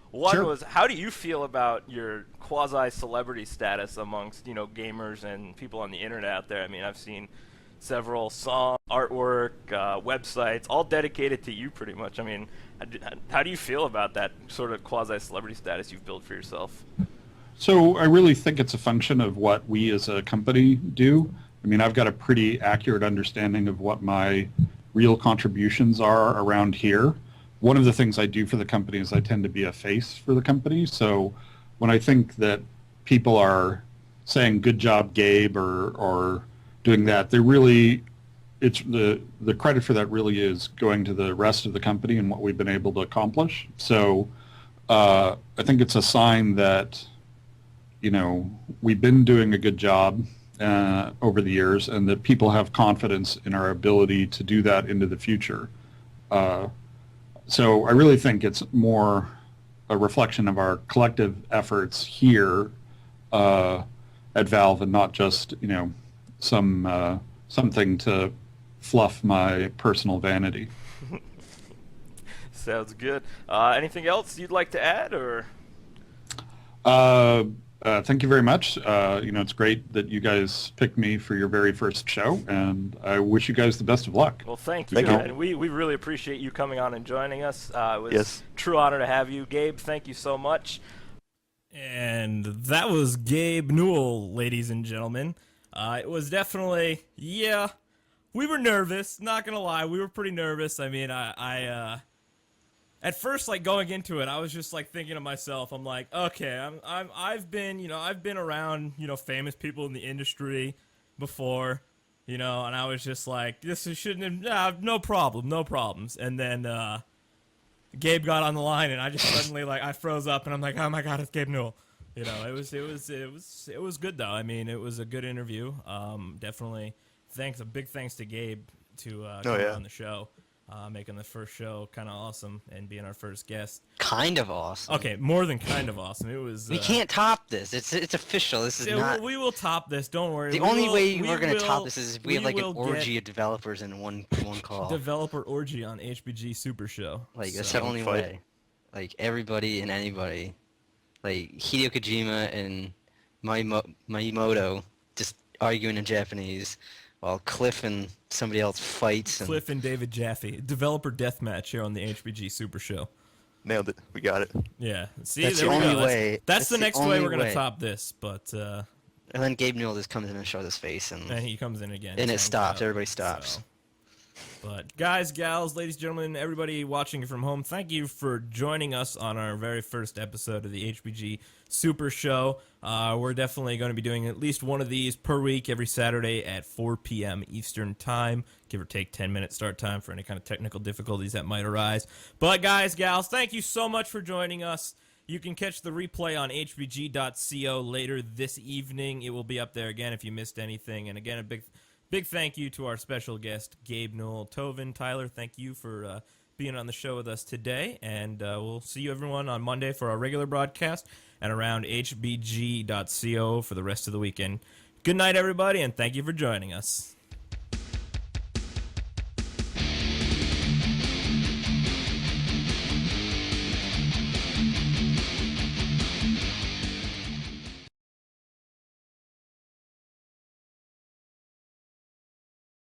One Sure. was, how do you feel about your quasi-celebrity status amongst, gamers and people on the internet out there? I mean, I've seen several songs, artwork, websites, all dedicated to you pretty much. I mean, how do you feel about that sort of quasi-celebrity status you've built for yourself? So I really think it's a function of what we as a company do. I mean, I've got a pretty accurate understanding of what my real contributions are around here. One of the things I do for the company is I tend to be a face for the company. So when I think that people are saying, good job, Gabe, or doing that, it's the credit for that really is going to the rest of the company and what we've been able to accomplish. So I think it's a sign that, we've been doing a good job over the years and that people have confidence in our ability to do that into the future. So I really think it's more a reflection of our collective efforts here at Valve and not just, something to fluff my personal vanity. Sounds good. Anything else you'd like to add, or? Thank you very much. It's great that you guys picked me for your very first show, and I wish you guys the best of luck. Well, thank you. Thank you. And we really appreciate you coming on and joining us. It was Yes. a true honor to have you. Gabe, thank you so much. And that was Gabe Newell, ladies and gentlemen. It was definitely, we were nervous. Not gonna lie, we were pretty nervous. I mean, I at first, like, going into it, I was just like thinking to myself, I'm like, okay, I've been around, famous people in the industry before, and I was just like, this shouldn't have, no problems. And then Gabe got on the line, and I just suddenly, like, I froze up, and I'm like, oh my god, it's Gabe Newell. It was good though. I mean, it was a good interview. Definitely, a big thanks to Gabe to come on the show. Making the first show kind of awesome and being our first guest. Kind of awesome. Okay, more than kind of awesome. It was. We can't top this. It's official. This is not. We will top this. Don't worry. The only way we're gonna top this is if we have like an orgy of developers in one call. Developer orgy on HBG Super Show. Like that's the only way. Like everybody and anybody, like Hideo Kojima and Miyamoto just arguing in Japanese. While Cliff and somebody else fights. Cliff and David Jaffe. Developer deathmatch here on the HBG Super Show. Nailed it. We got it. Yeah. See, that's there the we only go. way. That's the next way we're going to top this. But. And then Gabe Newell just comes in and shows his face. And he comes in again. And it stops. Everybody stops. So. But guys, gals, ladies, gentlemen, everybody watching from home, thank you for joining us on our very first episode of the HBG Super Show. We're definitely going to be doing at least one of these per week every Saturday at 4 p.m. Eastern Time, give or take 10-minute start time for any kind of technical difficulties that might arise. But guys, gals, thank you so much for joining us. You can catch the replay on hbg.co later this evening. It will be up there again if you missed anything. And again, a big thank you to our special guest, Gabe Newell. Tovin, Tyler, thank you for being on the show with us today. And we'll see you, everyone, on Monday for our regular broadcast and around hbg.co for the rest of the weekend. Good night, everybody, and thank you for joining us.